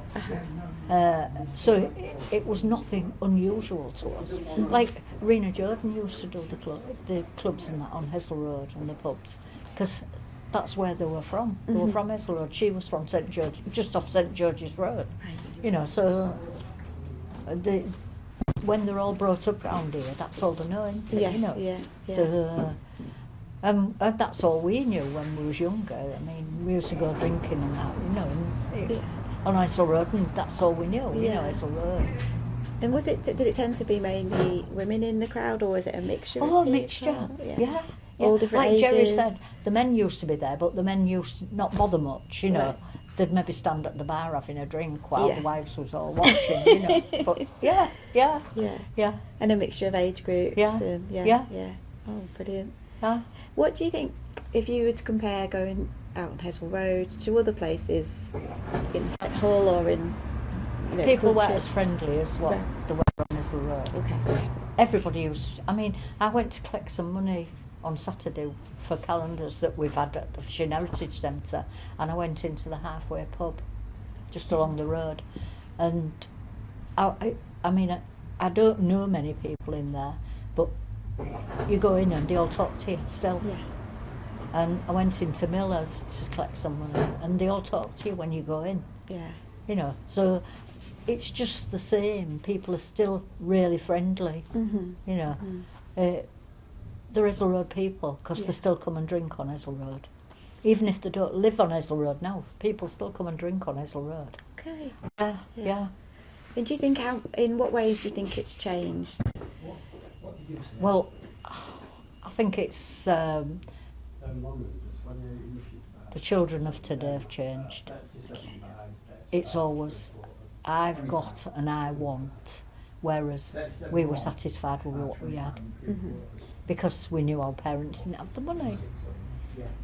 So it was nothing unusual to us. Like Rena Jordan used to do the clubs and that on Hazel Road and the pubs, because that's where they were from. They were from Hazel Road. She was from St George, just off St George's Road. You know, so when they're all brought up round here, that's all they know, isn't it? You know? Yeah. So, and that's all we knew when we was younger. I mean, we used to go drinking and that, you know, on Hazel Road, and that's all we knew, you know, Hazel Road. And did it tend to be mainly women in the crowd, or was it a mixture? Oh, a mixture, yeah. All different like ages. Jerry said, the men used to be there, but the men used to not bother much, you know. They'd maybe stand at the bar having a drink while the wives was all watching, you know. But yeah. And a mixture of age groups. Yeah. And Yeah. Oh, brilliant. Yeah. What do you think, if you were to compare going out on Hazel Road to other places in Hull or in, you know, people country? were as friendly as what they were on Hazel Road. Okay. Everybody used. I mean, I went to collect some money on Saturday for calendars that we've had at the Fishing Heritage Centre, and I went into the halfway pub just along the road, and I mean, I don't know many people in there, but you go in and they all talk to you still. And I went into Miller's to collect some money, and they all talk to you when you go in, Yeah. you know. So it's just the same. People are still really friendly, you know. The Ezel Road people, because they still come and drink on Ezel Road. Even if they don't live on Ezel Road now, people still come and drink on Ezel Road. Okay. Yeah. And do you think in what ways do you think it's changed? Well, I think it's the children of today have changed. It's always I've got and I want, whereas we were satisfied with what we had because we knew our parents didn't have the money.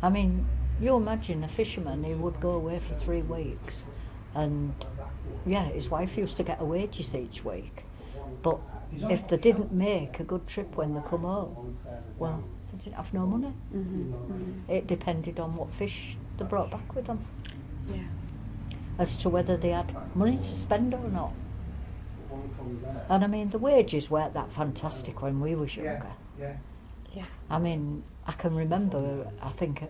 I mean, you imagine a fisherman who would go away for 3 weeks, and his wife used to get her wages each week, but if they didn't make a good trip when they come home, well, they didn't have no money. It depended on what fish they brought back with them, as to whether they had money to spend or not. And I mean, the wages weren't that fantastic when we was younger. I mean, I can remember, I think,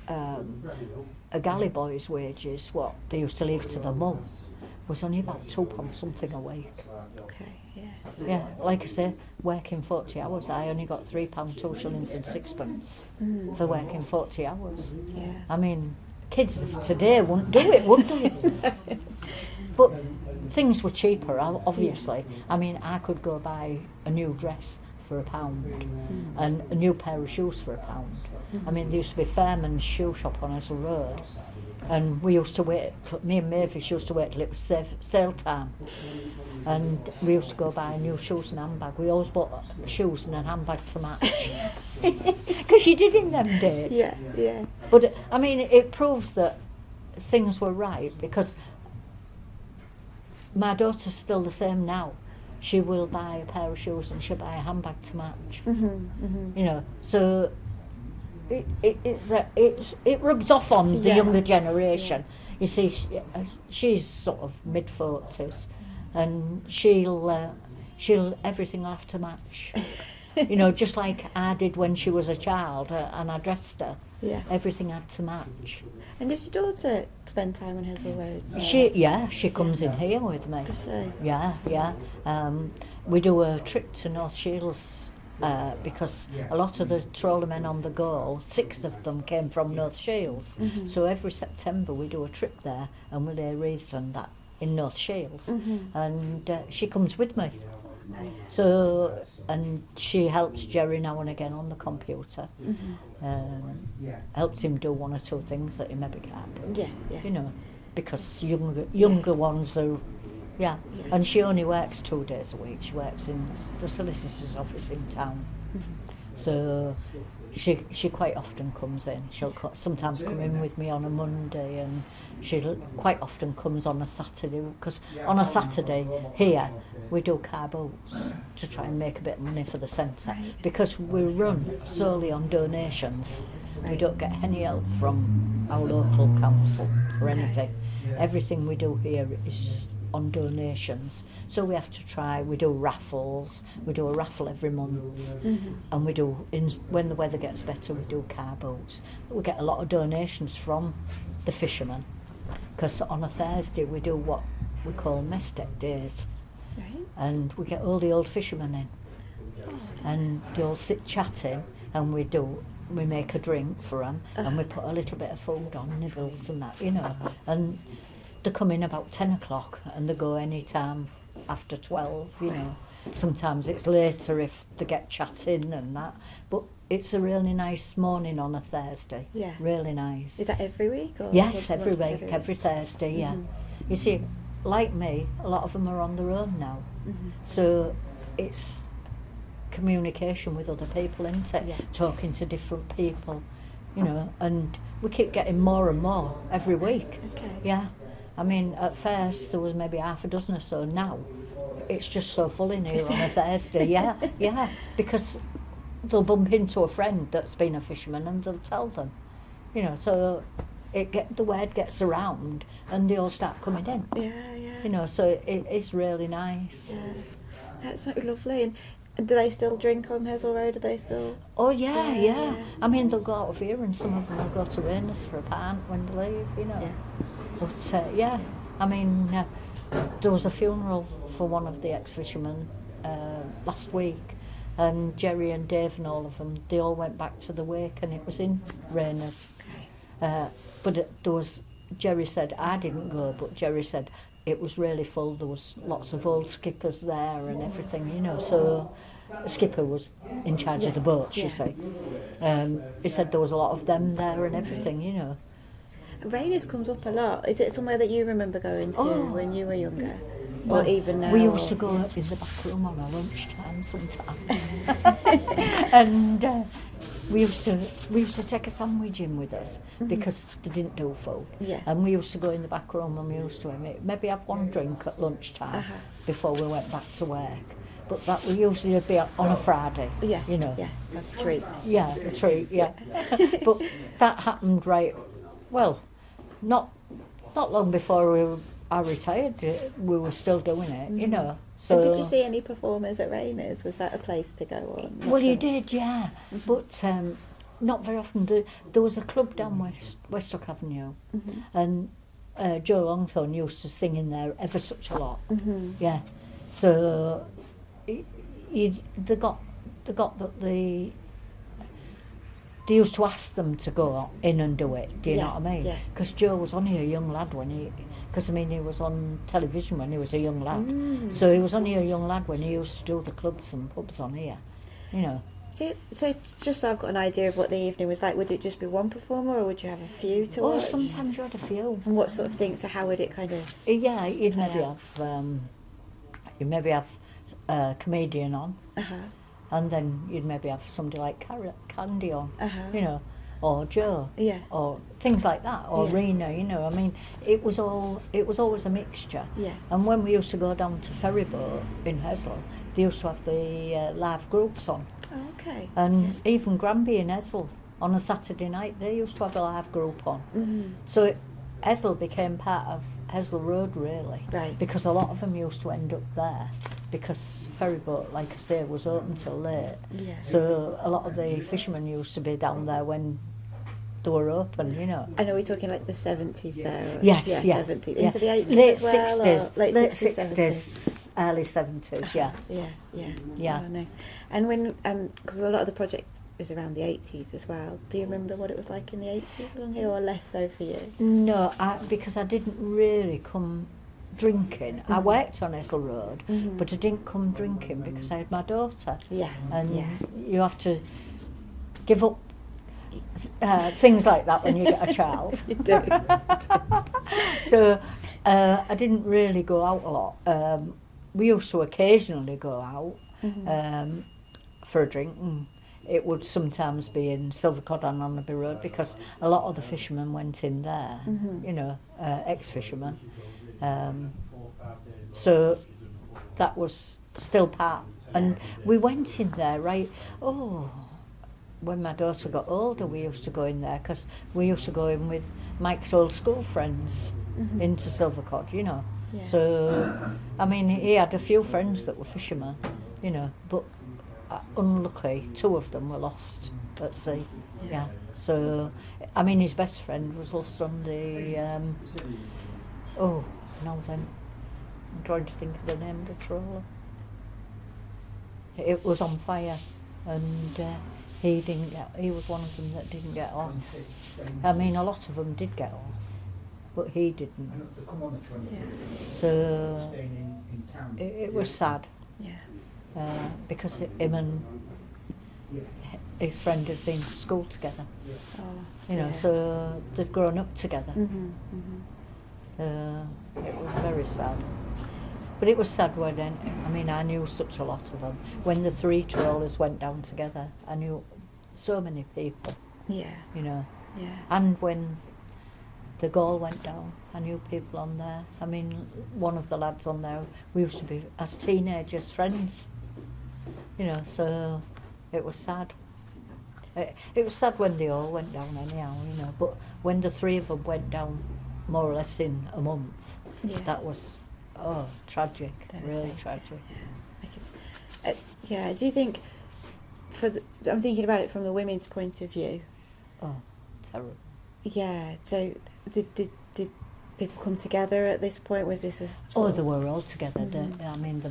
a galley boy's wages, what they used to leave to the mum, was only about £2 something a week. Okay, Yeah, like I say, working 40 hours, I only got £3, 2 shillings and 6pence for working 40 hours. Yeah. I mean, kids of today wouldn't do it, would they? But things were cheaper, obviously. I mean, I could go buy a new dress for £1 and a new pair of shoes for £1. I mean, there used to be Fairman's shoe shop on Ezel Road, and we used to wait, me and Mavis used to wait till it was sale time, and we used to go buy new shoes and handbag. We always bought shoes and a handbag to match, because you did in them days. Yeah. But I mean, it proves that things were right, because my daughter's still the same now. She will buy a pair of shoes and she'll buy a handbag to match. You know, so it rubs off on the younger generation. You see, she's sort of mid-40s, and she'll everything will have to match. You know, just like I did when she was a child, and I dressed her. Everything had to match. And does your daughter spend time on Ezel Road? She comes in here with me. Does she? Yeah. We do a trip to North Shields because a lot of the trawlermen on the go, 6 of them came from North Shields. So every September we do a trip there, and we lay wreaths and that in North Shields. And she comes with me. Nice. So, and she helps Jerry now and again on the computer. Helps him do 1 or 2 things that he maybe can't. Yeah. You know, because younger ones are, and she only works 2 days a week. She works in the solicitor's office in town. So she quite often comes in. She'll sometimes come in with me on a Monday, and she quite often comes on a Saturday, because on a Saturday here we do car boats to try and make a bit of money for the centre, because we run solely on donations. We don't get any help from our local council or anything. Everything we do here is on donations. So we have to try, we do raffles, we do a raffle every month, and we do, when the weather gets better, we do car boats. We get a lot of donations from the fishermen, because on a Thursday we do what we call Mestec days, and we get all the old fishermen in, and they all sit chatting, and we make a drink for them, and we put a little bit of food on, nibbles and that, you know, and they come in about 10 o'clock and they go any time after 12, you know. Sometimes it's later if they get chatting and that, but it's a really nice morning on a Thursday. Really nice. Is that every week? Or yes, every week, every Thursday, You see, like me, a lot of them are on their own now, so it's communication with other people, isn't it? Talking to different people, you know, and we keep getting more and more every week. I mean, at first there was maybe half a dozen or so. Now it's just so full in here on a Thursday. Because they'll bump into a friend that's been a fisherman and they'll tell them, you know. So the word gets around and they all start coming in. You know, so it is really nice. That's lovely. And Do they still drink on Hessel Road? Are they still? Oh yeah, Yeah. yeah. I mean, they'll go out of here, and some of them will go to Rayners for a pint when they leave, you know. Yeah. But yeah, I mean, there was a funeral for one of the ex-fishermen last week, and Jerry and Dave and all of them, they all went back to the wake, and it was in Rayners. But there was, Jerry said, I didn't go, but Jerry said it was really full. There was lots of old skippers there and everything, you know. So the skipper was in charge of the boats, you see. He said there was a lot of them there and everything, you know. Rayners comes up a lot. Is it somewhere that you remember going to when you were younger? Or Well, even now? we used to go in the back room on our lunchtime sometimes. And we used to take a sandwich in with us because they didn't do food. Yeah. And we used to go in the back room and we used to maybe have one drink at lunchtime before we went back to work. But that would usually be on a Friday, you know. Yeah, a treat. Yeah, a treat, yeah. But that happened not long before I retired. We were still doing it, you know. So And did you see any performers at Rayners? Was that a place to go on? Well, you did, yeah. But not very often. There was a club down Westhook Avenue, and Joe Longthorne used to sing in there ever such a lot. Yeah. So they got that they used to ask them to go in and do it. Do you know what I mean? Yeah. Because Joe was only a young lad because I mean he was on television when he was a young lad. So he was only a young lad when he used to do the clubs and pubs on here, you know. So just so I've got an idea of what the evening was like, would it just be one performer or would you have a few to Well, watch? sometimes you had a few. And what sort of things? So how would it kind of? Yeah, you'd maybe have a comedian on, and then you'd maybe have somebody like Candy on, you know, or Joe, or things like that, or Rena, you know. I mean, it was always a mixture. Yeah. And when we used to go down to Ferryboat in Hessel, they used to have the live groups on. Oh, okay. And even Granby in Hessel, on a Saturday night, they used to have a live group on. So Hessel became part of Hessel Road, really. Right. Because a lot of them used to end up there, because Ferryboat, like I say, was open till late. Yeah. So a lot of the fishermen used to be down there when they were open, you know. And are we talking like the 70s there? Yes, yeah. 70s. Yeah. Into the 80s Late as well? 60s, Or late 60s, early 70s, yeah. Yeah. Oh, nice. And when, because a lot of the project is around the 80s as well, do you remember what it was like in the 80s along here, or less so for you? No, because I didn't really come drinking. I worked on Hessel Road, but I didn't come drinking because I had my daughter. Yeah. And you have to give up things like that when you get a child. You do. So I didn't really go out a lot. We used to occasionally go out for a drink, and it would sometimes be in Silvercod and on the Road because a lot of the fishermen went in there, you know, ex-fishermen. So that was still part. And we went in there, right, when my daughter got older, we used to go in there because we used to go in with Mike's old school friends into Silvercod, you know. Yeah. So, I mean, he had a few friends that were fishermen, you know, but unlucky, 2 of them were lost at sea. Yeah. So, I mean, his best friend was lost on the, I'm trying to think of the name of the trawler. It was on fire, and he was one of them that didn't get off. I mean, a lot of them did get off, but he didn't. So it was sad. Yeah. Because him and his friend had been to school together. Oh, You know, so they'd grown up together. It was very sad. But it was sad when, I mean, I knew such a lot of them. When the 3 trawlers went down together, I knew so many people, Yeah. you know. Yeah. And when the Gaul went down, I knew people on there. I mean, one of the lads on there, we used to be, as teenagers, friends. You know, so it was sad. It was sad when they all went down anyhow, you know. But when the 3 of them went down more or less in a month, that was, tragic, really tragic. Yeah. Do you think, I'm thinking about it from the women's point of view. Oh, terrible. Yeah. So did people come together at this point? Was this a They were all together. I mean,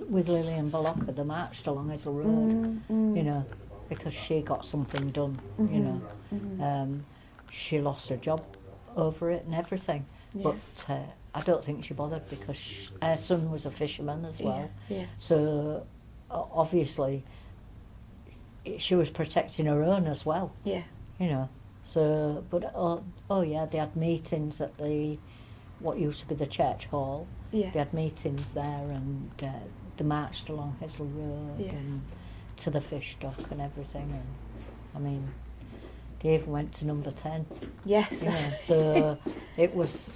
with Lillian Ballocker, they marched along Hazel Road, you know, because she got something done, you know. She lost her job over it and everything. Yeah. But I don't think she bothered because her son was a fisherman as well. Yeah. So obviously she was protecting her own as well. Yeah. You know. So, but yeah, they had meetings at what used to be the church hall. Yeah. They had meetings there, and they marched along Hazel Road and to the fish dock and everything. And I mean, they even went to number 10. Yes. You know, so it was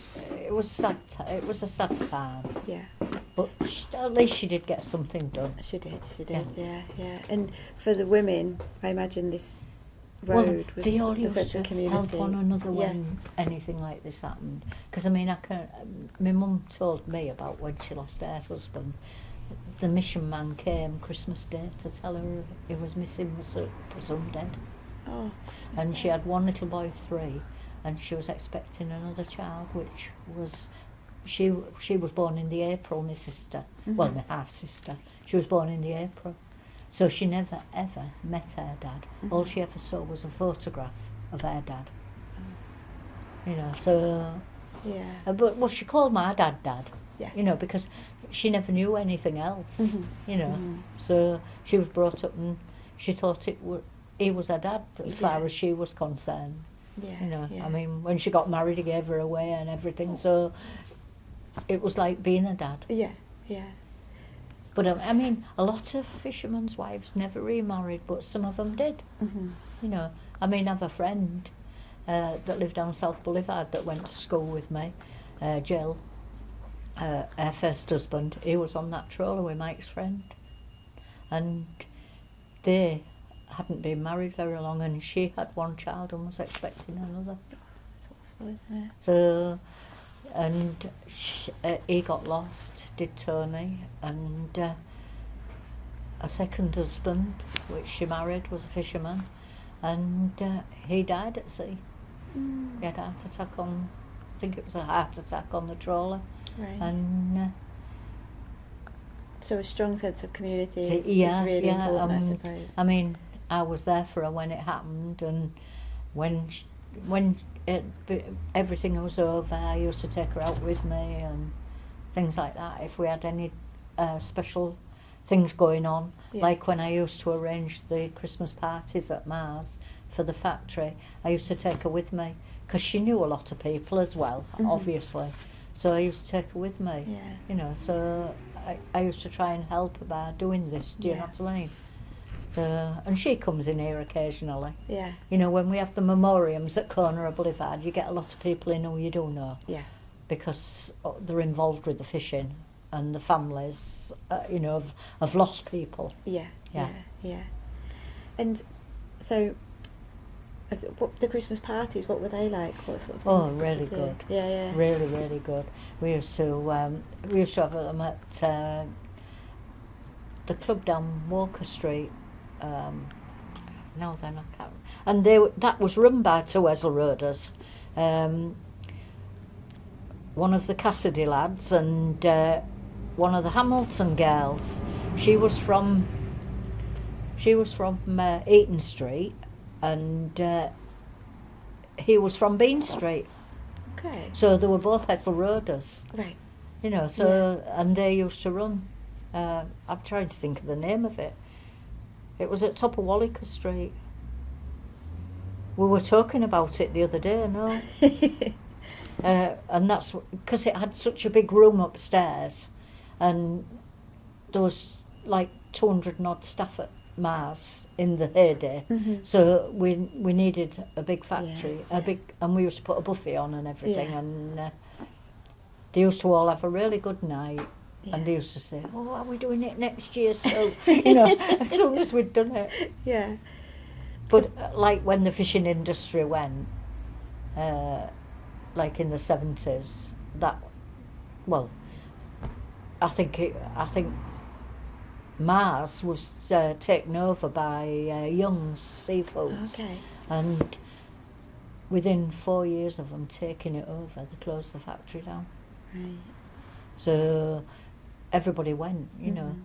sad. It was a sad time. Yeah. But at least she did get something done. She did. Yeah. And for the women, I imagine this road was they all the used sense to of community. help one another when anything like this happened. Because I mean, my mum told me about when she lost her husband. The mission man came Christmas Day to tell her he was missing, was presumed dead. Oh. And she had one little boy, 3, and she was expecting another child, which was she was born in the April. My sister, well, my half sister, she was born in the April. So she never ever met her dad. All she ever saw was a photograph of her dad. You know, so Yeah. but she called my dad Dad. Yeah. You know, because she never knew anything else. You know, so she was brought up and she thought he was her dad as far as she was concerned. Yeah. You know, Yeah. I mean, when she got married, he gave her away and everything. So it was like being a dad. Yeah. Yeah. But I mean, a lot of fishermen's wives never remarried, but some of them did. You know, I mean, I have a friend that lived down South Boulevard that went to school with me, Jill. Her first husband, he was on that trawler with Mike's friend, and they hadn't been married very long, and she had one child and was expecting another. It's awful, isn't it? So, and he got lost, did Tony, and a second husband, which she married, was a fisherman, and he died at sea. He had a heart attack I think it was a heart attack on the trawler. Right. And so a strong sense of community is yeah, really important, I suppose. I mean, I was there for her when it happened, and when everything was over, I used to take her out with me and things like that. If we had any special things going on, like when I used to arrange the Christmas parties at Mars for the factory, I used to take her with me because she knew a lot of people as well, obviously. So I used to take her with me, you know, so I used to try and help her by doing this, do you know what I mean? So, and she comes in here occasionally. Yeah. You know, when we have the memoriams at Corner of Boulevard, you get a lot of people in who you don't know. Yeah. Because they're involved with the fishing and the families, you know, of lost people. Yeah. Yeah. And so, what the Christmas parties, what were they like? What sort of things Oh, did you really do? good. Yeah. Really, really good. We used to have them at the club down Walker Street. No, then I can't. And that was run by 2 Hazel Roaders. One of the Cassidy lads and one of the Hamilton girls. She was from Eaton Street, and he was from Bean Street. Okay. So they were both Hazel Roaders. Right. You know, so and they used to run. I'm trying to think of the name of it. It was at top of Walliker Street. We were talking about it the other day, no? And that's because it had such a big room upstairs, and there was like 200 and odd staff at Mars in the heyday. So we needed a big factory, and we used to put a buffet on and everything, and they used to all have a really good night. And they used to say, "Oh, are we doing it next year?" So, you know, as soon as we'd done it. Yeah. But like when the fishing industry went, like in the 70s, I think Mars was taken over by Young's Seafoods. Okay. And within 4 years of them taking it over, they closed the factory down. Right. So everybody went, you know.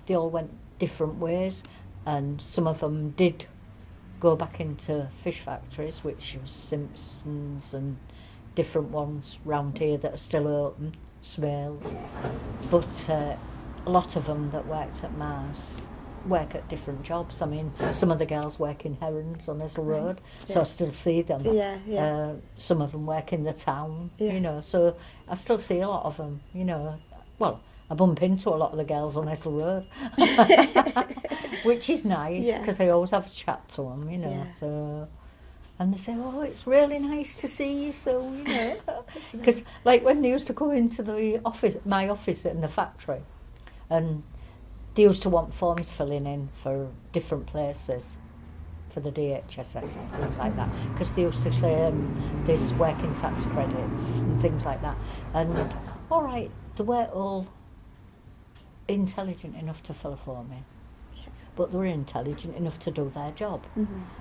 They all went different ways, and some of them did go back into fish factories, which was Simpsons and different ones round here that are still open, Smales. But a lot of them that worked at Mars work at different jobs. I mean, some of the girls work in Herons on Isle Road, so I still see them. Yeah, yeah. Some of them work in the town, Yeah. you know, so I still see a lot of them, you know. Well, I bump into a lot of the girls on Isle Road, which is nice, Yeah. because I always have a chat to them, you know. Yeah. So, and they say, oh, it's really nice to see you, so, you know. Because, like, when they used to come into the office, my office in the factory, and they used to want forms filling in for different places, for the DHSS and things like that, because they used to claim this working tax credits and things like that. And, all right, they weren't all intelligent enough to fill a form in, but they were intelligent enough to do their job.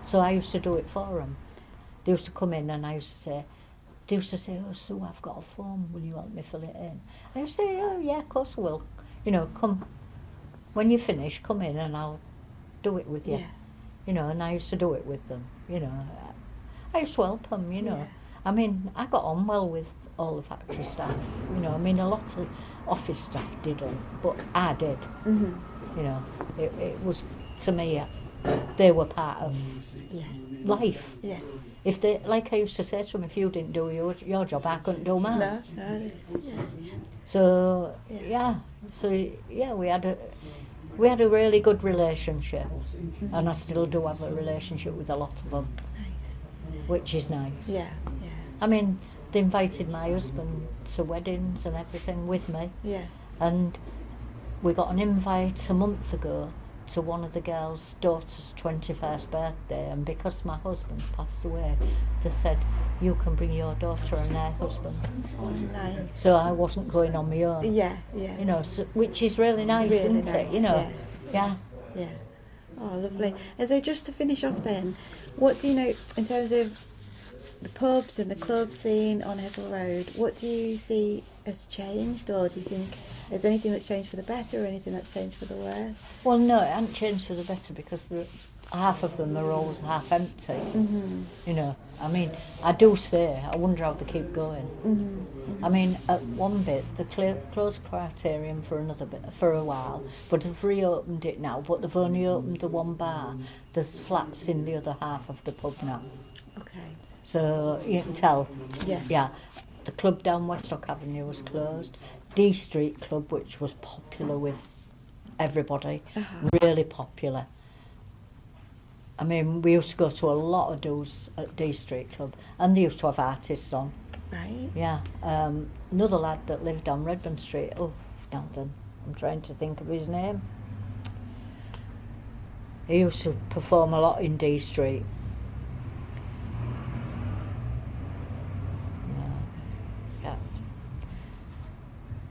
So I used to do it for them. They used to come in and I used to say, they used to say, oh, Sue, I've got a form, will you help me fill it in? I used to say, oh, yeah, of course I will. You know, come, when you finish, come in and I'll do it with you. Yeah. You know, and I used to do it with them, you know. I used to help them, you know. Yeah. I mean, I got on well with all the factory staff, you know. I mean, a lot of office staff didn't, but I did. You know, it was, to me, they were part of life. Yeah. If they, like I used to say to them, if you didn't do your job, I couldn't do mine. No, yeah. So Yeah. we had a really good relationship, and I still do have a relationship with a lot of them, which is nice. Yeah, yeah. I mean, they invited my husband to weddings and everything with me, Yeah. and we got an invite a month ago to one of the girls' daughter's 21st birthday, and because my husband passed away, they said, you can bring your daughter and their husband. Oh, nice. So I wasn't going on my own. Yeah, yeah. You know, so, which is really nice, Really isn't nice, it? You know, yeah. Yeah. Oh, lovely. And so just to finish off then, what do you know in terms of the pubs and the club scene on Hessel Road, what do you see has changed, or do you think there's anything that's changed for the better or anything that's changed for the worse? Well, no, it hasn't changed for the better, because half of them are always half empty. You know, I mean, I do say, I wonder how they keep going. I mean, at one bit, they closed Criterion for another bit, for a while, but they've reopened it now, but they've only opened the one bar. There's flats in the other half of the pub now. Okay. So you can tell. Yeah. Yeah. The club down Westlock Avenue was closed. D Street Club, which was popular with everybody, really popular. I mean, we used to go to a lot of do's at D Street Club, and they used to have artists on. Right. Yeah. Another lad that lived on Redmond Street. Oh, Dalton. I'm trying to think of his name. He used to perform a lot in D Street.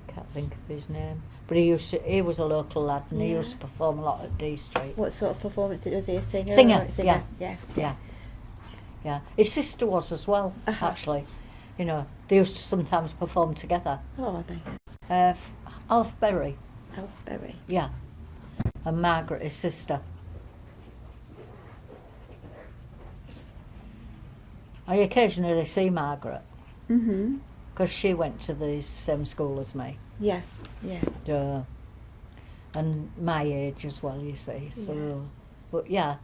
Can't think of his name, but he was a local lad, and he used to perform a lot at D Street. What sort of performance was he? A singer? Singer, Or a singer? Yeah. His sister was as well, actually. You know, they used to sometimes perform together. Oh, nice. Alf Berry, Alf Berry. yeah, and Margaret, his sister. I occasionally see Margaret, because she went to the same school as me. Yeah, yeah. And my age as well, you see. So, but yeah,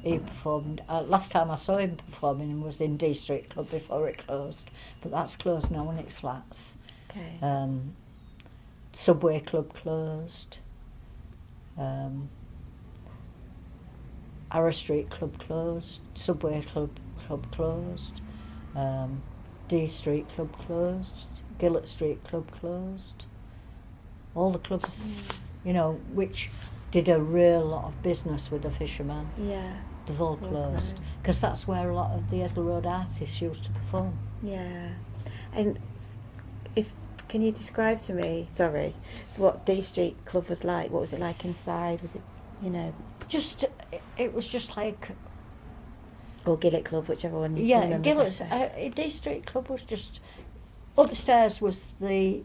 he performed. Last time I saw him performing was in D Street Club before it closed, but that's closed now and it's flats. Okay. Subway Club closed. Arrow Street Club closed. Subway Club closed. D Street Club closed. Gillett Street Club closed. All the clubs, you know, which did a real lot of business with the fishermen. Yeah. They've all closed, because that's where a lot of the Esle Road artists used to perform. Yeah. And if Can you describe to me, sorry, what D Street Club was like? What was it like inside? Was it, you know, it was just like, or Gillett Club, whichever one you yeah, remember Gillett's, better. D Street Club was just, upstairs was the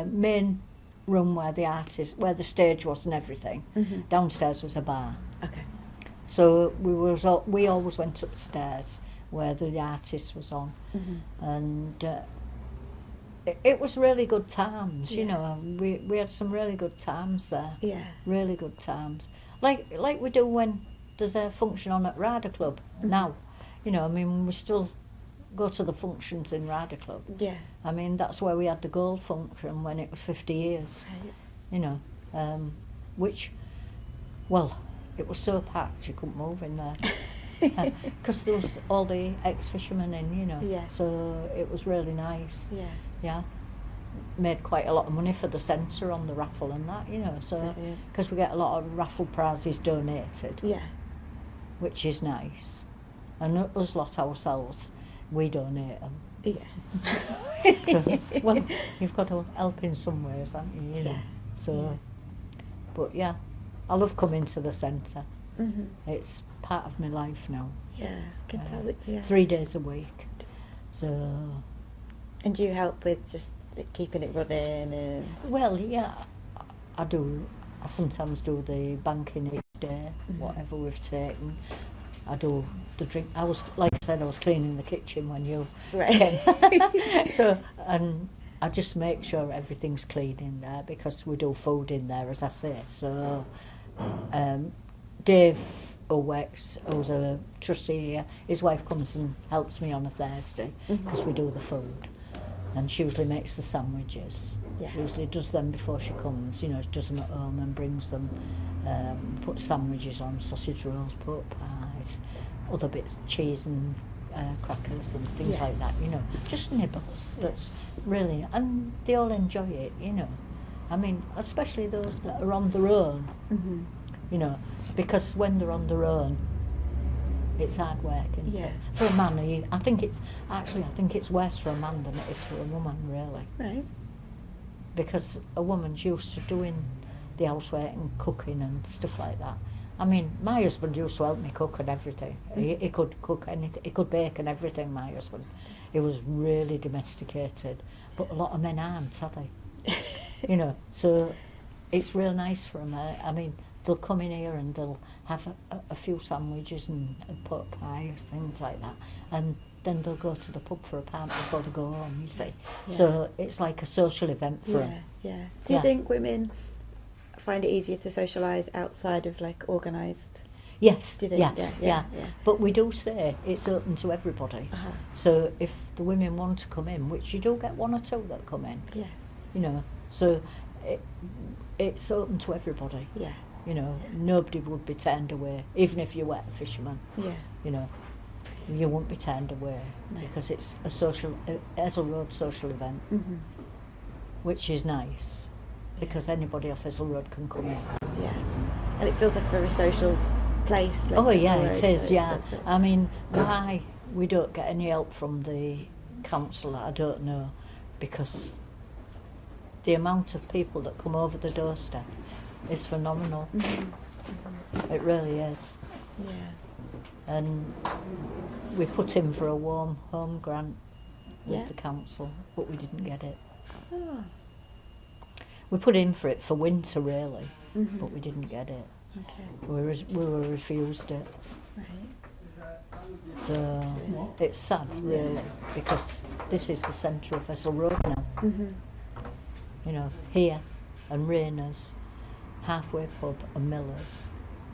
main room where the stage was and everything. Mhm. Downstairs was a bar. Okay. So we always went upstairs where the artist was on, Mhm. and it was really good times. You Yeah. know, we had some really good times there. Yeah. Really good times, like we do when there's a function on at Rider Club Mhm. now. You know, I mean, we still go to the functions in Rider Club. Yeah. I mean, that's where we had the gold function when it was 50 years. Right. You know, which, well, it was so packed you couldn't move in there. Because there was all the ex-fishermen in, you know. Yeah. So it was really nice. Yeah. Yeah. Made quite a lot of money for the centre on the raffle and that, you know. So Brilliant. because we get a lot of raffle prizes donated, Yeah. which is nice. And us lot ourselves, we donate them. Yeah. So, well, you've got to help in some ways, haven't you? You know. Yeah. So, but yeah, I love coming to the centre. Mhm. It's part of my life now. Yeah. I can Uh, tell it. Yeah. 3 days a week. So, And do you help with just keeping it running? And well, yeah, I do. I sometimes do the banking each day, Mhm. whatever we've taken. I do the drink. I was, like I said, I was cleaning the kitchen when you right. came. So, and I just make sure everything's clean in there because we do food in there, as I say. So, Dave Owex, who's a trustee here, his wife comes and helps me on a Thursday because Mhm. we do the food. And she usually makes the sandwiches. Yeah. She usually does them before she comes, you know, she does them at home and brings them, puts sandwiches on, sausage rolls, pork pies, other bits, cheese and crackers and things Yeah. like that, you know, just nibbles. Yeah. That's really, and they all enjoy it, you know. I mean, especially those that are on their own, Mhm. you know, because when they're on their own, it's hard work, isn't Yeah. it? For a man, I think it's worse for a man than it is for a woman, really. Right. Because a woman's used to doing the housework and cooking and stuff like that. I mean, my husband used to help me cook and everything. He could cook anything, he could bake and everything, my husband. He was really domesticated. But a lot of men aren't, are they? You know, so it's real nice for them. I mean, they'll come in here and they'll have a few sandwiches and pork pies, things like that. And then they'll go to the pub for a pint before they go home, you see. Yeah. So it's like a social event for Yeah. them. Yeah. Do you Yeah. think women find it easier to socialise outside of like organised? Yes, Do you think? yeah, Yeah, yeah, yeah. But we do say it's open to everybody. Uh-huh. So if the women want to come in, which you do get one or two that come in, Yeah. you know, so it's open to everybody. Yeah. You know, nobody would be turned away, even if you were a fisherman. Yeah. You know, you won't be turned away No. because it's a social, Ezel Road social event, Mhm. which is nice because anybody off Ezel Road can come in. Yeah. And it feels like a very social place. Like Oh yeah, Castle it Road, is. so Yeah, that's it. I mean, why we don't get any help from the council, I don't know, because the amount of people that come over the doorstep is phenomenal. Mhm. It really is. Yeah. And we put in for a warm home grant with Yeah. the council, but we didn't get it. Oh. We put in for it for winter, really, Mhm. but we didn't get it. Okay. We were refused it. Right. So it's sad, really, because this is the centre of Ezel Road now. Mhm. You know, here and Rayners, Halfway Pub and Miller's.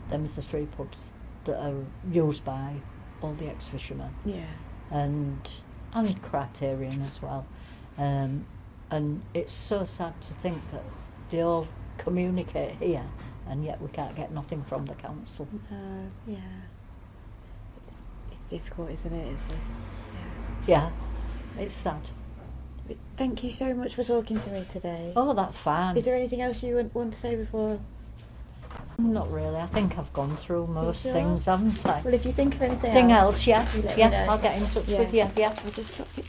Them's the three pubs that are used by all the ex-fishermen Yeah. and Criterion as well. And it's so sad to think that they all communicate here and yet we can't get nothing from the council. Yeah. It's difficult, isn't it? It's like, Yeah, it's sad. But thank you so much for talking to me today. Oh, that's fine. Is there anything else you want to say before? Not really. I think I've gone through most sure? things, haven't I? Well, if you think of anything Thing else, else, yeah, you let me know. I'll get in touch Yeah. with you, yeah. I'll just stop it there.